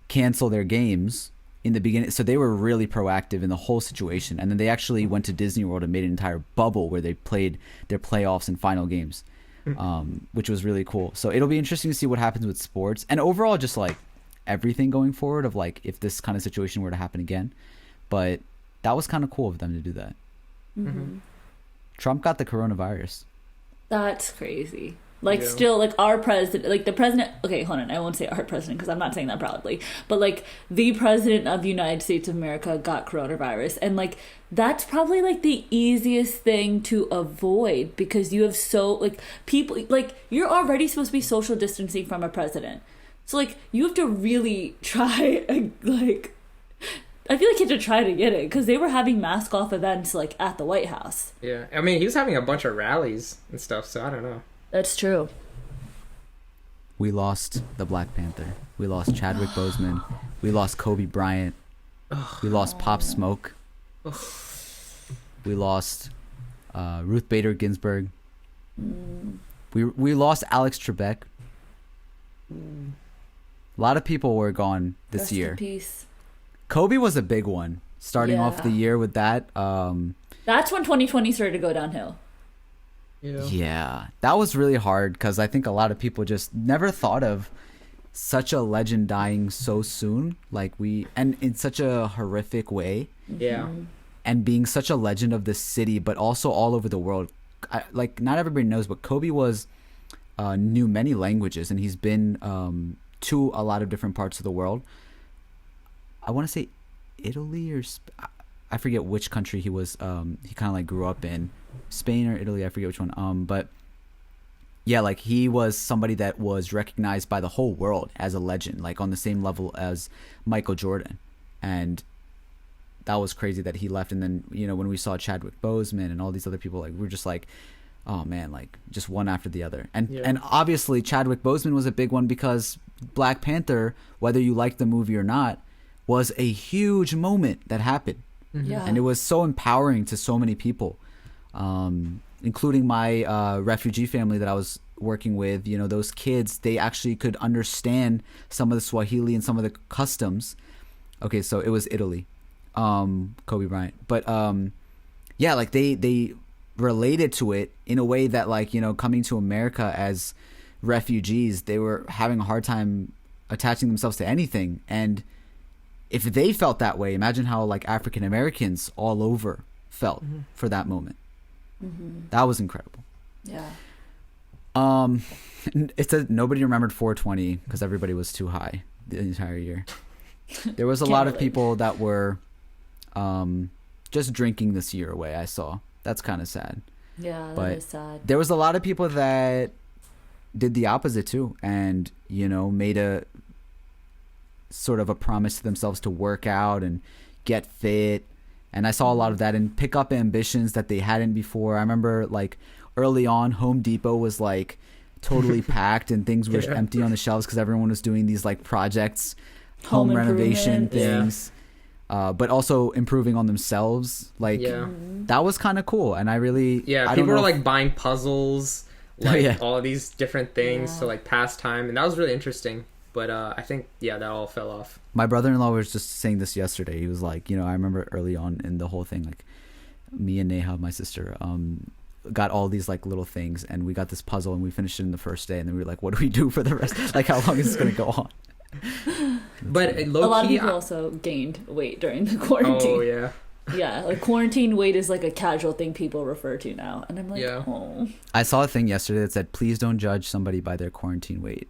cancel their games in the beginning, so they were really proactive in the whole situation, and then they actually went to Disney World and made an entire bubble where they played their playoffs and final games, which was really cool. So it'll be interesting to see what happens with sports and overall just like everything going forward of like if this kind of situation were to happen again. But that was kind of cool of them to do that. Trump got the coronavirus. That's crazy. Like, still, like, our president, like, the president, okay, hold on, I won't say our president, because I'm not saying that proudly, but, like, the president of the United States of America got coronavirus, and, like, that's probably, like, the easiest thing to avoid, because you have like, people, like, you're already supposed to be social distancing from a president, so, like, you have to really try, like, I feel like you have to try to get it, because they were having mask-off events, like, at the White House. Yeah, I mean, he was having a bunch of rallies and stuff, so I don't know. That's true. We lost the Black Panther. We lost Chadwick Boseman. We lost Kobe Bryant. We lost Pop Smoke. We lost Ruth Bader Ginsburg. We lost Alex Trebek. A lot of people were gone this Rest year. in peace. Kobe was a big one. Starting off the year with that. That's when 2020 started to go downhill. Yeah, that was really hard because I think a lot of people just never thought of such a legend dying so soon, and in such a horrific way. Yeah. And being such a legend of the city, but also all over the world. Not everybody knows, but Kobe knew many languages, and he's been to a lot of different parts of the world. I want to say Italy or I forget which country he was. He kind of like grew up in. Spain or Italy, I forget which one. But yeah, like he was somebody that was recognized by the whole world as a legend, like on the same level as Michael Jordan. And that was crazy that he left. And then, you know, when we saw Chadwick Boseman and all these other people, like we're just like, oh man, like just one after the other. And obviously Chadwick Boseman was a big one because Black Panther, whether you like the movie or not, was a huge moment that happened. Yeah. And it was so empowering to so many people. Including my refugee family that I was working with. You know, those kids, they actually could understand some of the Swahili and some of the customs. Okay, so it was Italy, Kobe Bryant. But yeah, like they related to it in a way that, like, you know, coming to America as refugees, they were having a hard time attaching themselves to anything. And if they felt that way, imagine how like African Americans all over felt for that moment. That was incredible. Yeah. It said nobody remembered 420 because everybody was too high the entire year. There was a lot of people that were just drinking this year away. I saw. That's kind of sad. Yeah, but that is sad. There was a lot of people that did the opposite too, and you know, made a sort of a promise to themselves to work out and get fit. And I saw a lot of that and pick up ambitions that they hadn't before. I remember like early on, Home Depot was like totally packed and things were empty on the shelves because everyone was doing these like projects, home renovation things, but also improving on themselves. Like that was kind of cool. And I really, people were like buying puzzles, like all of these different things to like pass time. And that was really interesting. But I think, that all fell off. My brother-in-law was just saying this yesterday. He was like, you know, I remember early on in the whole thing, like me and Neha, my sister, got all these like little things, and we got this puzzle and we finished it in the first day. And then we were like, what do we do for the rest? Like, how long is this going to go on? But a lot of people also gained weight during the quarantine. Oh, yeah. Yeah, like quarantine weight is like a casual thing people refer to now. And I'm like, oh. I saw a thing yesterday that said, please don't judge somebody by their quarantine weight.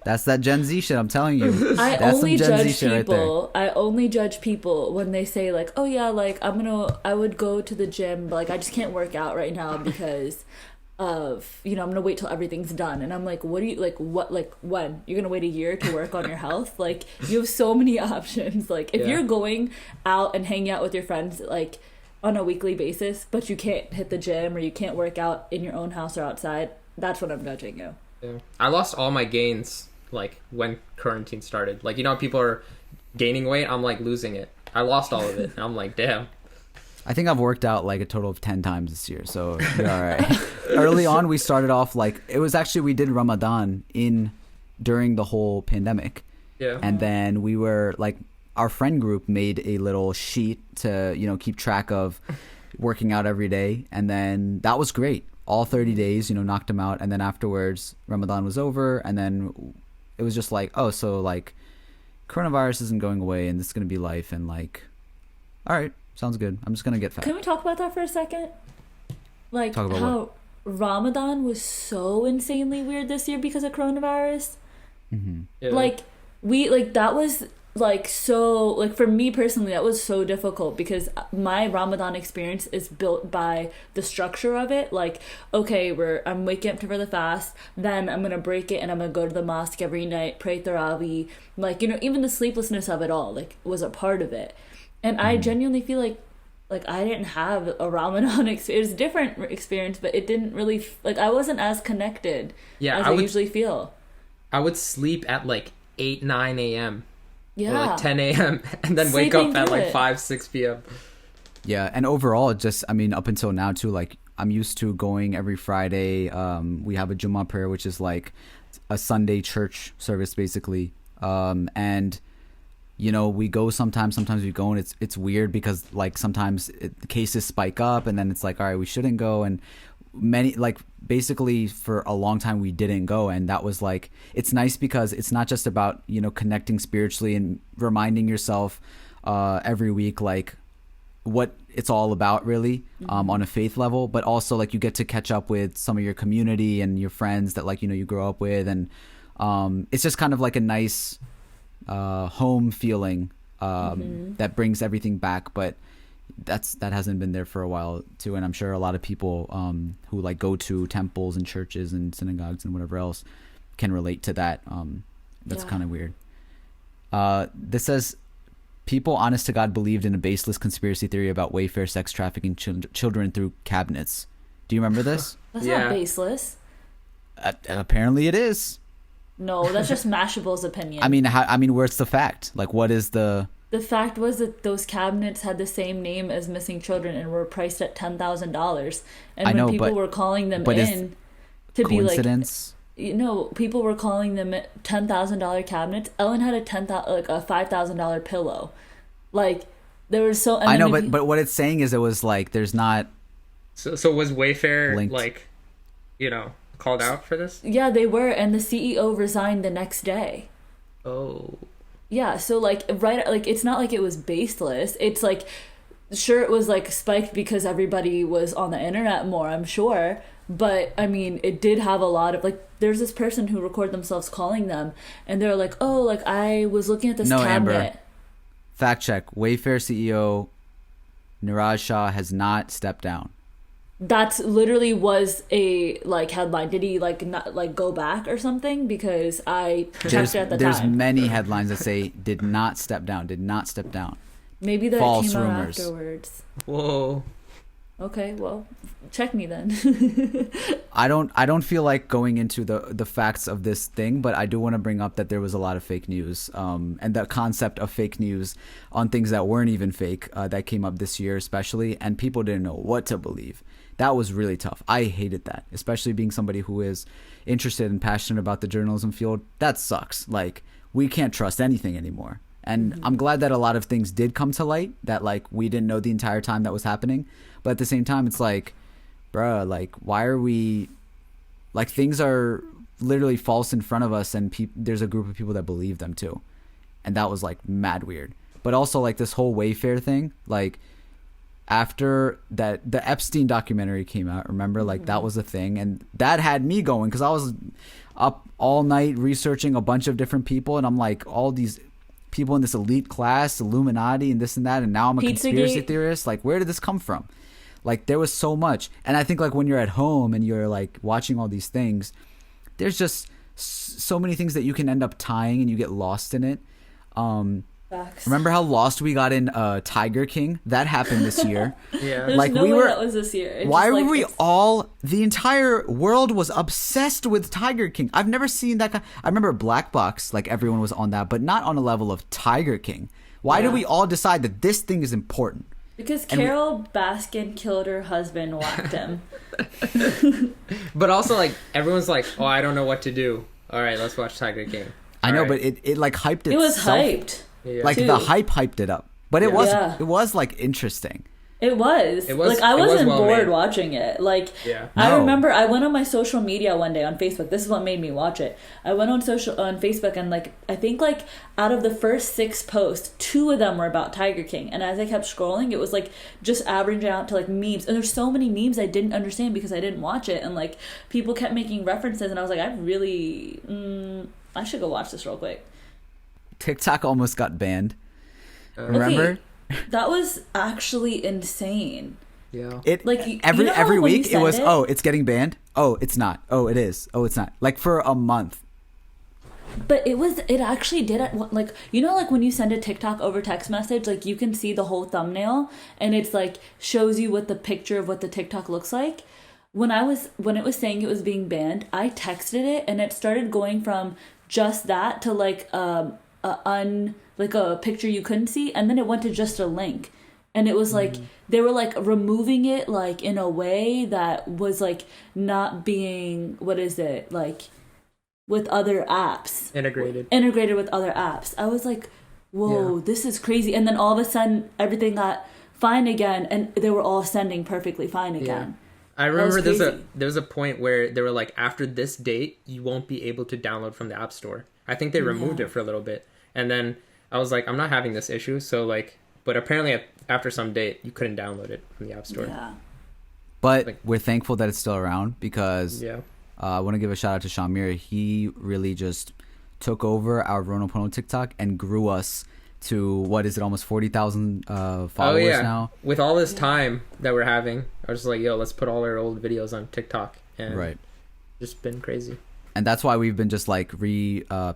That's that Gen Z shit, I'm telling you. I That's only some Gen Z judge shit people. Right there. I only judge people when they say like, "Oh yeah, like I would go to the gym, but like I just can't work out right now because of, you know, I'm gonna wait till everything's done." And I'm like, "What do you like? What like when you're gonna wait a year to work on your health? Like you have so many options. Like if you're going out and hanging out with your friends like on a weekly basis, but you can't hit the gym or you can't work out in your own house or outside, that's when I'm judging you." Yeah. I lost all my gains like when quarantine started. Like, you know, people are gaining weight, I'm like losing it. I lost all of it. And I'm like, damn. I think I've worked out like a total of 10 times this year, so you're all right. Early on, we started off like, it was actually, we did Ramadan during the whole pandemic. Yeah. And then we were like, our friend group made a little sheet to, you know, keep track of working out every day. And then that was great. all 30 days, knocked them out. And then afterwards, Ramadan was over. And then it was just like, oh, so like coronavirus isn't going away and this is going to be life. And like, all right, sounds good. I'm just going to get fat. Can we talk about that for a second? Like Talk about how what? Ramadan was so insanely weird this year because of coronavirus. Yeah. Like that was like so, like for me personally, that was so difficult because my Ramadan experience is built by the structure of it. Like, okay, I'm waking up for the fast, then I'm gonna break it and I'm gonna go to the mosque every night, pray Tarawih. Like, even the sleeplessness of it all like was a part of it. And I genuinely feel like I didn't have a Ramadan experience. It was a different experience, but it didn't really like I wasn't as connected as I usually feel. I would sleep at like 8, 9 a.m. Yeah. Or like 10 a.m. and then wake Sleeping up at through like it. 5, 6 p.m. Yeah, and overall, just up until now too, like I'm used to going every Friday. We have a Jummah Prayer, which is like a Sunday church service, basically. And we go sometimes we go, and it's weird because like sometimes the cases spike up, and then it's like, all right, we shouldn't go, and basically for a long time we didn't go. And that was like, it's nice because it's not just about connecting spiritually and reminding yourself every week like what it's all about really, on a faith level, but also like you get to catch up with some of your community and your friends that like you grow up with, and it's just kind of like a nice home feeling that brings everything back. But that hasn't been there for a while too, and I'm sure a lot of people who like go to temples and churches and synagogues and whatever else can relate to that. That's kind of weird. This says people honest to God believed in a baseless conspiracy theory about Wayfair sex trafficking children through cabinets. Do you remember this? That's Yeah. not baseless. Apparently it is. No, that's just Mashable's opinion. I mean, where's the fact? Like, what is the... The fact was that those cabinets had the same name as missing children and were priced at $10,000. And when people were calling them in to be like, coincidence? People were calling them $10,000 cabinets. Ellen had a $5,000 pillow. Like there was so. I know, but what it's saying is it was like there's not. So was Wayfair linked. like, called out for this? Yeah, they were, and the CEO resigned the next day. Oh. Yeah, so like it's not like it was baseless. It's like, sure, it was like spiked because everybody was on the internet more, I'm sure, but I mean it did have a lot of like, there's this person who recorded themselves calling them and they're like, oh, like I was looking at this cabinet. Amber. Fact check: Wayfair CEO Niraj Shah has not stepped down. That's literally was a like headline. Did he like not like go back or something? Because I checked it at the There's time. many headlines that say did not step down. Maybe that False came out rumors. afterwards. Whoa. Okay, well, check me then. I don't feel like going into the facts of this thing, but I do want to bring up that there was a lot of fake news, and the concept of fake news on things that weren't even fake that came up this year especially, and people didn't know what to believe. That was really tough. I hated that, especially being somebody who is interested and passionate about the journalism field. That sucks. Like, we can't trust anything anymore. And I'm glad that a lot of things did come to light that like we didn't know the entire time that was happening. But at the same time, it's like, bruh, like, why are we, like, things are literally false in front of us, and there's a group of people that believe them too. And that was like mad weird. But also like this whole Wayfair thing, like after that, the Epstein documentary came out, remember, like that was a thing, and that had me going because I was up all night researching a bunch of different people, and I'm like, all these people in this elite class, Illuminati and this and that, and now I'm a conspiracy theorist. Like, where did this come from? Like, there was so much. And I think like when you're at home and you're like watching all these things, there's just so many things that you can end up tying and you get lost in it. Facts. Remember how lost we got in Tiger King? That happened this year. Yeah. There's like no we way were. that was this year. It's why just, were like, we all? The entire world was obsessed with Tiger King. I've never seen that. I remember Black Box. Like everyone was on that, but not on a level of Tiger King. Why did we all decide that this thing is important? Because Carol Baskin killed her husband, whacked him. But also, like, everyone's like, oh, I don't know what to do. All right, let's watch Tiger King. I know, All but it like hyped itself. It was hyped. Yeah. Like too. the hype hyped it up. But it Yeah. was like interesting. It was. Like, I it was wasn't well bored made. watching it. Like, Yeah. I No. remember I went on my social media one day on Facebook. This is what made me watch it. I went on Facebook, and like, I think like out of the first 6 posts, 2 of them were about Tiger King. And as I kept scrolling, it was like just averaging out to like memes. And there's so many memes I didn't understand because I didn't watch it. And like, people kept making references, and I was like, I should go watch this real quick. TikTok almost got banned. Remember? Okay, that was actually insane. Yeah. It Like, you every know how every when you week it send was, it- oh, it's getting banned. Oh, it's not. Oh, it is. Oh, it's not. Like for a month. But it actually did it, like, you know, like when you send a TikTok over text message, like you can see the whole thumbnail and it's like shows you what the picture of what the TikTok looks like. When it was saying it was being banned, I texted it and it started going from just that to like like a picture you couldn't see, and then it went to just a link. And it was like they were like removing it like in a way that was like not being, what is it, like with other apps. Integrated with other apps. I was like, whoa, this is crazy. And then all of a sudden everything got fine again, and they were all sending perfectly fine again. I remember That was crazy. there was a point where they were like, after this date, you won't be able to download from the App Store. I think they removed it for a little bit. And then I was like, I'm not having this issue. So like, but apparently after some date, you couldn't download it from the App Store. Yeah. But Like- we're thankful that it's still around because I want to give a shout out to SHAH-AMEER. He really just took over our RwnlPwnl TikTok and grew us to, what is it, almost 40,000 followers now. With all this time that we're having, I was just like, yo, let's put all our old videos on TikTok. And Right. just been crazy. And that's why we've been just like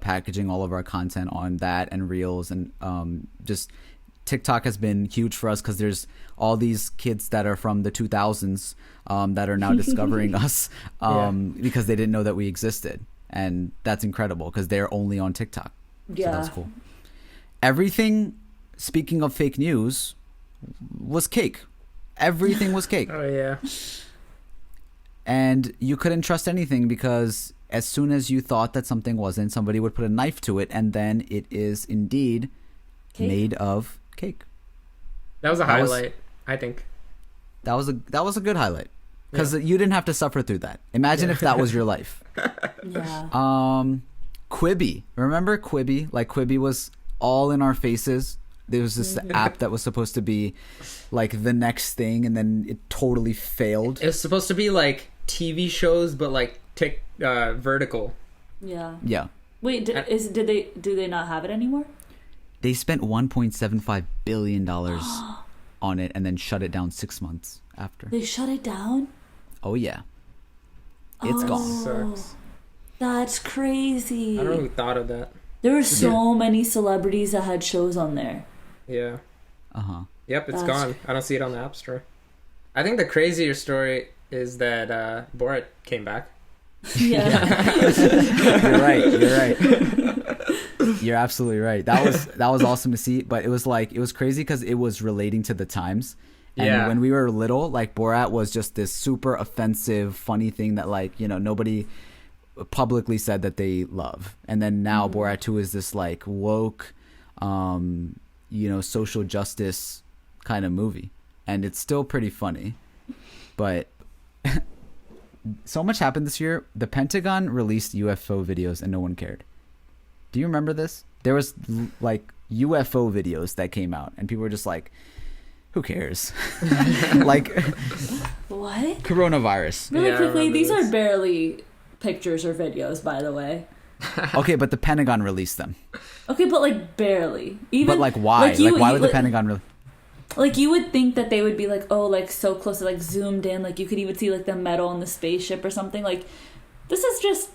packaging all of our content on that and Reels, and just TikTok has been huge for us because there's all these kids that are from the 2000s that are now discovering us because they didn't know that we existed. And that's incredible because they're only on TikTok. Yeah. So that's cool. Everything, speaking of fake news, was cake. Everything was cake. Oh, yeah. And you couldn't trust anything because as soon as you thought that something wasn't, somebody would put a knife to it, and then it is indeed Cake. made of cake. That was a That was- highlight, I think. That was a good highlight because you didn't have to suffer through that. Imagine if that was your life. Yeah. Quibi, remember Quibi? Like Quibi was all in our faces. There was this app that was supposed to be like the next thing, and then it totally failed. It was supposed to be like TV shows, but like vertical. Yeah. Yeah, Wait, do they not have it anymore? they spent $1.75 billion on it and then shut it down 6 months after. They shut it down? Oh yeah, it's gone. Sucks. That's crazy. I don't know who thought of that. There were so many celebrities that had shows on there. Yeah. Yep, it's That's- gone. I don't see it on the App Store. I think the crazier story is that Borat came back. Yeah. You're right. You're absolutely right. That was awesome to see, but it was crazy because it was relating to the times. And when we were little, like Borat was just this super offensive, funny thing that like, you know, nobody publicly said that they love. And then now Borat 2 is this like woke, you know, social justice kind of movie. And it's still pretty funny. But so much happened this year. The Pentagon released UFO videos and no one cared. Do you remember this? There was like UFO videos that came out and people were just like, who cares? Like What? coronavirus. Really Yeah, I quickly, remember these this. are barely pictures or videos, by the way. Okay, but the Pentagon released them. Okay, but like barely. Even But like why? Like why would the Pentagon really? Like you would think that they would be like, oh, like so close, like zoomed in, like you could even see like the metal in the spaceship or something. Like this is just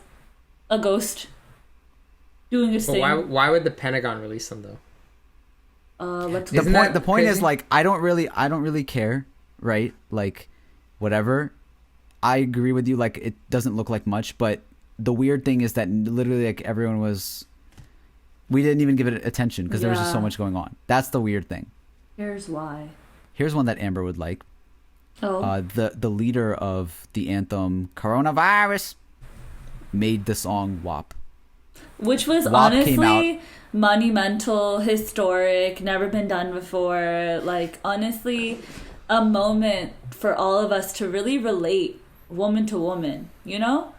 a ghost doing its But thing. why would the Pentagon release them though? Let's Isn't that The point is crazy? like I don't really care, right? Like whatever. I agree with you, like it doesn't look like much, but the weird thing is that literally like everyone was, we didn't even give it attention because there was just so Yeah. much going on. That's the weird thing. Here's why. Here's one that Amber would like. Oh, The leader of the anthem Coronavirus made the song WAP. which was WAP came honestly monumental, historic, never been done before. Like honestly, a moment for all of us to really relate woman to woman, you know?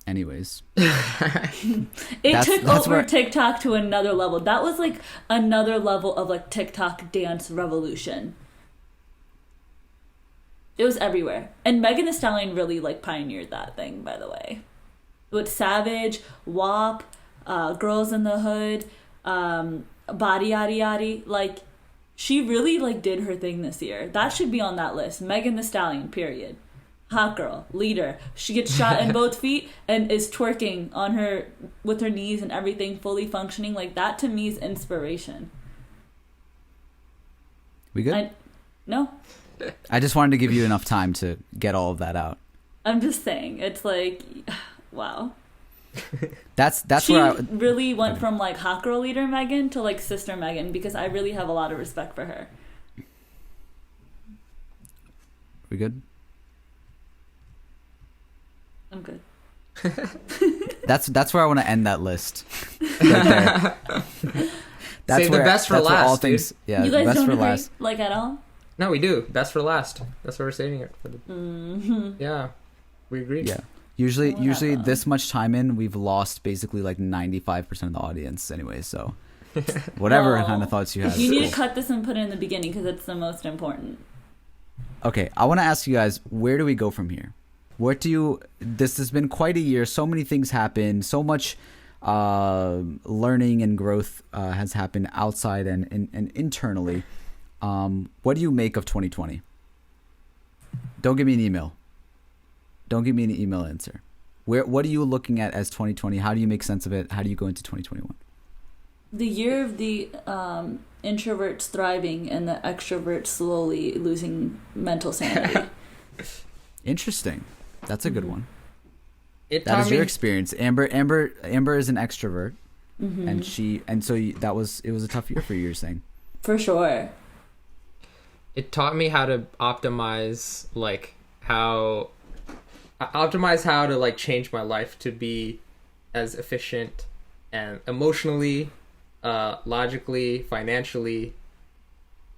Anyways, It took over TikTok to another level. That was like another level of like TikTok dance revolution. It was everywhere. And Megan Thee Stallion really like pioneered that thing, by the way. With Savage, WAP, Girls in the Hood, Body Yaddy Yaddy, like she really like did her thing this year. That should be on that list. Megan Thee Stallion, period. Hot girl, leader. She gets shot in both feet and is twerking on her with her knees and everything, fully functioning. Like that to me is inspiration. We good? No, I just wanted to give you enough time to get all of that out. I'm just saying. It's like, wow. That's She where I really went from like hot girl leader Megan to like sister Megan, because I really have a lot of respect for her. We good? I'm good. That's where I want to end that list. Right there. Save the best for that's where last, all dude. things, yeah, You guys best don't for agree, last. like at all? No, we do. Best for last. That's what we're saving it for. Yeah, we agree. Yeah. Usually Whatever. this much time in, we've lost basically like 95% of the audience anyway. So whatever Well, kind of thoughts you have. You is need cool. to cut this and put it in the beginning because it's the most important. Okay, I want to ask you guys, where do we go from here? This has been quite a year. So many things happened. So much learning and growth has happened outside and internally. What do you make of 2020? Don't give me an email. Don't give me an email answer. What are you looking at as 2020? How do you make sense of it? How do you go into 2021? The year of the introverts thriving and the extroverts slowly losing mental sanity. Interesting. That's a good one. It That taught is your me. experience. Amber is an extrovert, and it was a tough year for you. You're saying. For sure. It taught me how to optimize how to like change my life to be as efficient and emotionally, logically, financially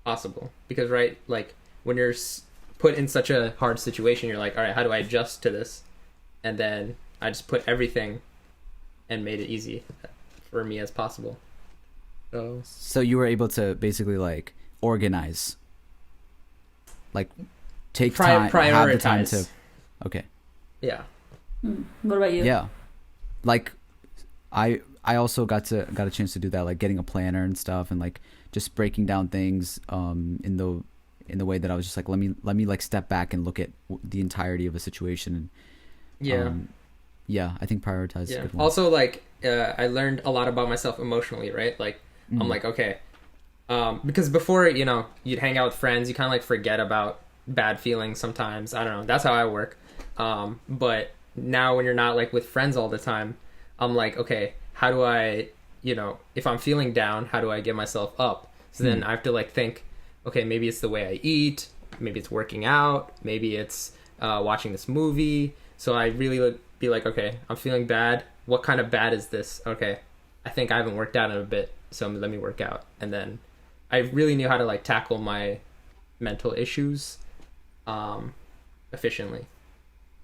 possible. Because right, like when you're put in such a hard situation, you're like, all right, how do I adjust to this? And then I just put everything and made it easy for me as possible. So you were able to basically like organize, like take time, have the time to. Okay. Yeah. What about you? Yeah, like I also got a chance to do that, like getting a planner and stuff, and like just breaking down things in the way that I was just like, let me like step back and look at the entirety of a situation. And, I think prioritize is a good one. Also, like I learned a lot about myself emotionally, right? Like I'm like, okay, because before, you'd hang out with friends, you kind of like forget about bad feelings sometimes. I don't know. That's how I work. But now when you're not like with friends all the time, I'm like, okay, how do I, if I'm feeling down, how do I get myself up? So then I have to like think, okay, maybe it's the way I eat, maybe it's working out, maybe it's watching this movie. So I really would be like, okay, I'm feeling bad. What kind of bad is this? Okay, I think I haven't worked out in a bit, so let me work out. And then I really knew how to like tackle my mental issues efficiently.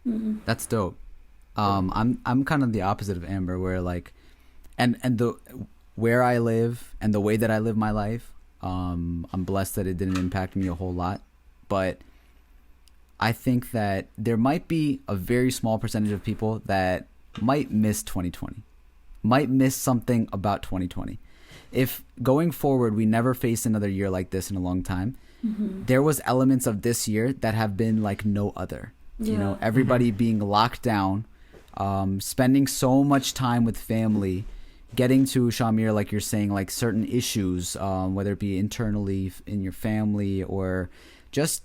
That's dope. I'm kind of the opposite of Amber, where like, and the where I live and the way that I live my life, I'm blessed that it didn't impact me a whole lot, but I think that there might be a very small percentage of people that might miss 2020, might miss something about 2020. If going forward we never face another year like this in a long time, there was elements of this year that have been like no other. Yeah. Everybody being locked down, spending so much time with family, getting to SHAH-AMEER, like you're saying, like certain issues, whether it be internally in your family or just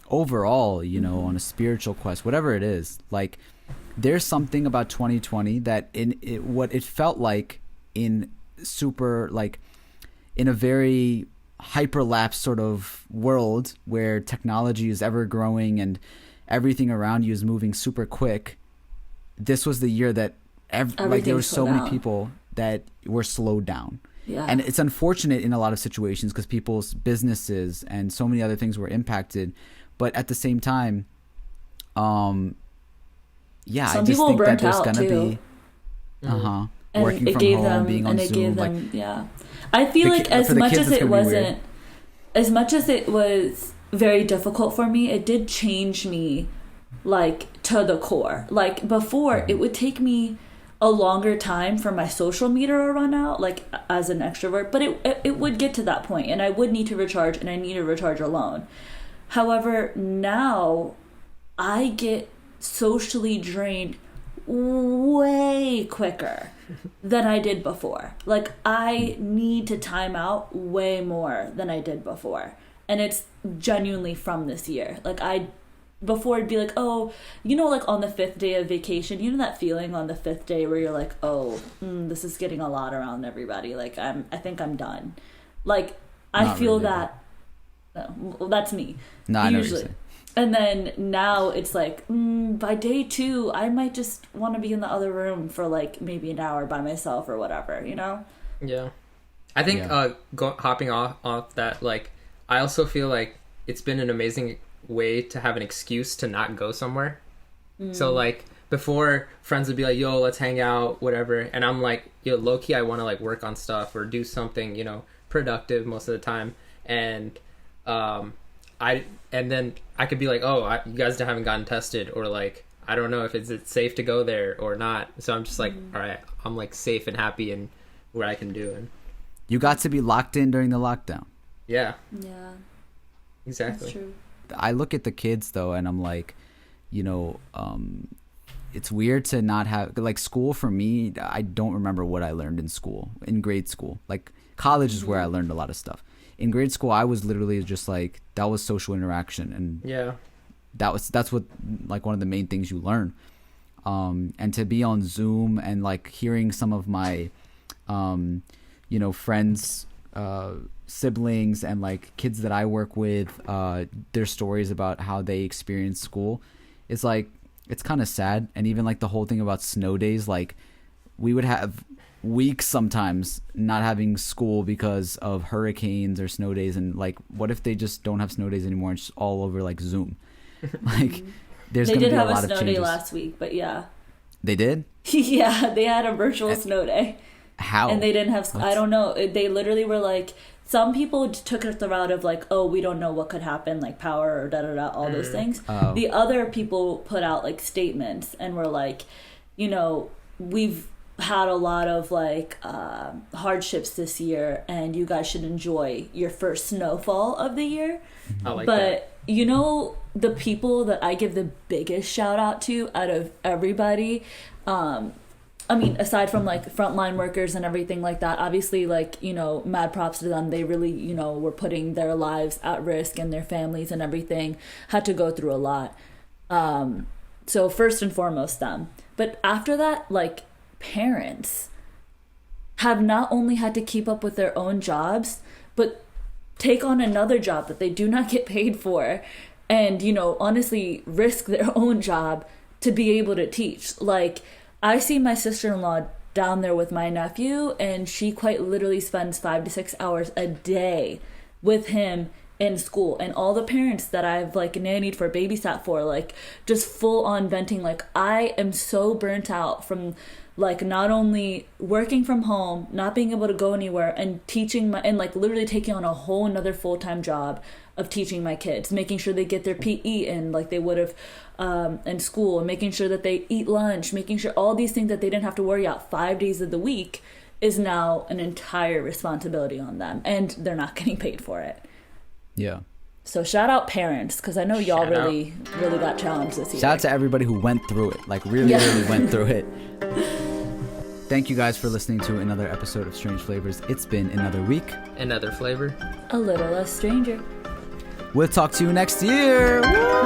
overall, on a spiritual quest, whatever it is. Like there's something about 2020 that what it felt like in a very hyperlapse sort of world where technology is ever growing and everything around you is moving super quick. This was the year that there were so many people that were slowed down. Yeah. And it's unfortunate in a lot of situations because people's businesses and so many other things were impacted. But at the same time, Some I just people think that burnt there's out, gonna too. be And working it from gave home, them, being on and it Zoom. gave Like, them, yeah. I feel The like ki- as for the much kids, as it's it gonna be weird. wasn't, as much as it was very difficult for me, it did change me, like, to the core. Like, before, it would take me a longer time for my social meter to run out, like, as an extrovert, but it would get to that point, and I would need to recharge, and I need to recharge alone. However, now I get socially drained way quicker than I did before. Like, I need to time out way more than I did before. And it's genuinely from this year. Like, before it'd be like, oh, like on the 5th day of vacation, that feeling on the 5th day where you're like, oh, this is getting a lot around everybody. Like, I think I'm done. Like, I Not feel really, that. Well, that's me. No, I know what you're usually. saying. And then now it's like, by day 2, I might just want to be in the other room for like maybe an hour by myself or whatever, Yeah. I think hopping off that, like, I also feel like it's been an amazing way to have an excuse to not go somewhere. So, like, before, friends would be like, yo, let's hang out, whatever. And I'm like, yo, low-key, I want to, like, work on stuff or do something, productive most of the time. And then I could be like, oh, you guys haven't gotten tested, or like, I don't know if it's safe to go there or not. So I'm just like, all right, I'm like safe and happy in where I can do it. You got to be locked in during the lockdown. Yeah, Yeah, exactly. that's true. I look at the kids though, and I'm like, it's weird to not have, like, school for me. I don't remember what I learned in grade school. Like, college is where I learned a lot of stuff. In grade school, I was literally just like, that was social interaction, and Yeah. that's what, like, one of the main things you learn. And to be on Zoom and like hearing some of my friends, siblings, and like kids that I work with, their stories about how they experience school, it's like, it's kind of sad. And even like the whole thing about snow days, like, we would have weeks sometimes not having school because of hurricanes or snow days, and like, what if they just don't have snow days anymore? It's just all over like Zoom. Like, there's They gonna did be have a a lot of snow changes. day last week, but yeah. They did? Yeah, they had a virtual snow day. How? And they didn't have, I don't know. They literally were like, some people took it the route of like, oh, we don't know what could happen, like power or da-da-da, all those things. Oh. The other people put out like statements and were like, we've had a lot of like hardships this year, and you guys should enjoy your first snowfall of the year. I like But the people that I give the biggest shout out to out of everybody, aside from like frontline workers and everything like that, obviously, like, mad props to them. They really, were putting their lives at risk, and their families and everything had to go through a lot. So first and foremost them. But after that, like, parents have not only had to keep up with their own jobs, but take on another job that they do not get paid for, and honestly risk their own job to be able to teach. Like, I see my sister-in-law down there with my nephew, and she quite literally spends 5 to 6 hours a day with him in school. And all the parents that I've like nannied for, babysat for, like, just full on venting, like, I am so burnt out from like not only working from home, not being able to go anywhere, and teaching and like literally taking on a whole another full-time job of teaching my kids, making sure they get their PE in like they would have in school, and making sure that they eat lunch, making sure all these things that they didn't have to worry about 5 days of the week is now an entire responsibility on them, and they're not getting paid for it. Yeah. So shout out parents, because I know y'all Shout out. really got challenged this year. Shout out to everybody who went through it. Like, really went through it. Thank you guys for listening to another episode of Strange Flavors. It's been another week. Another flavor. A little less stranger. We'll talk to you next year. Woo!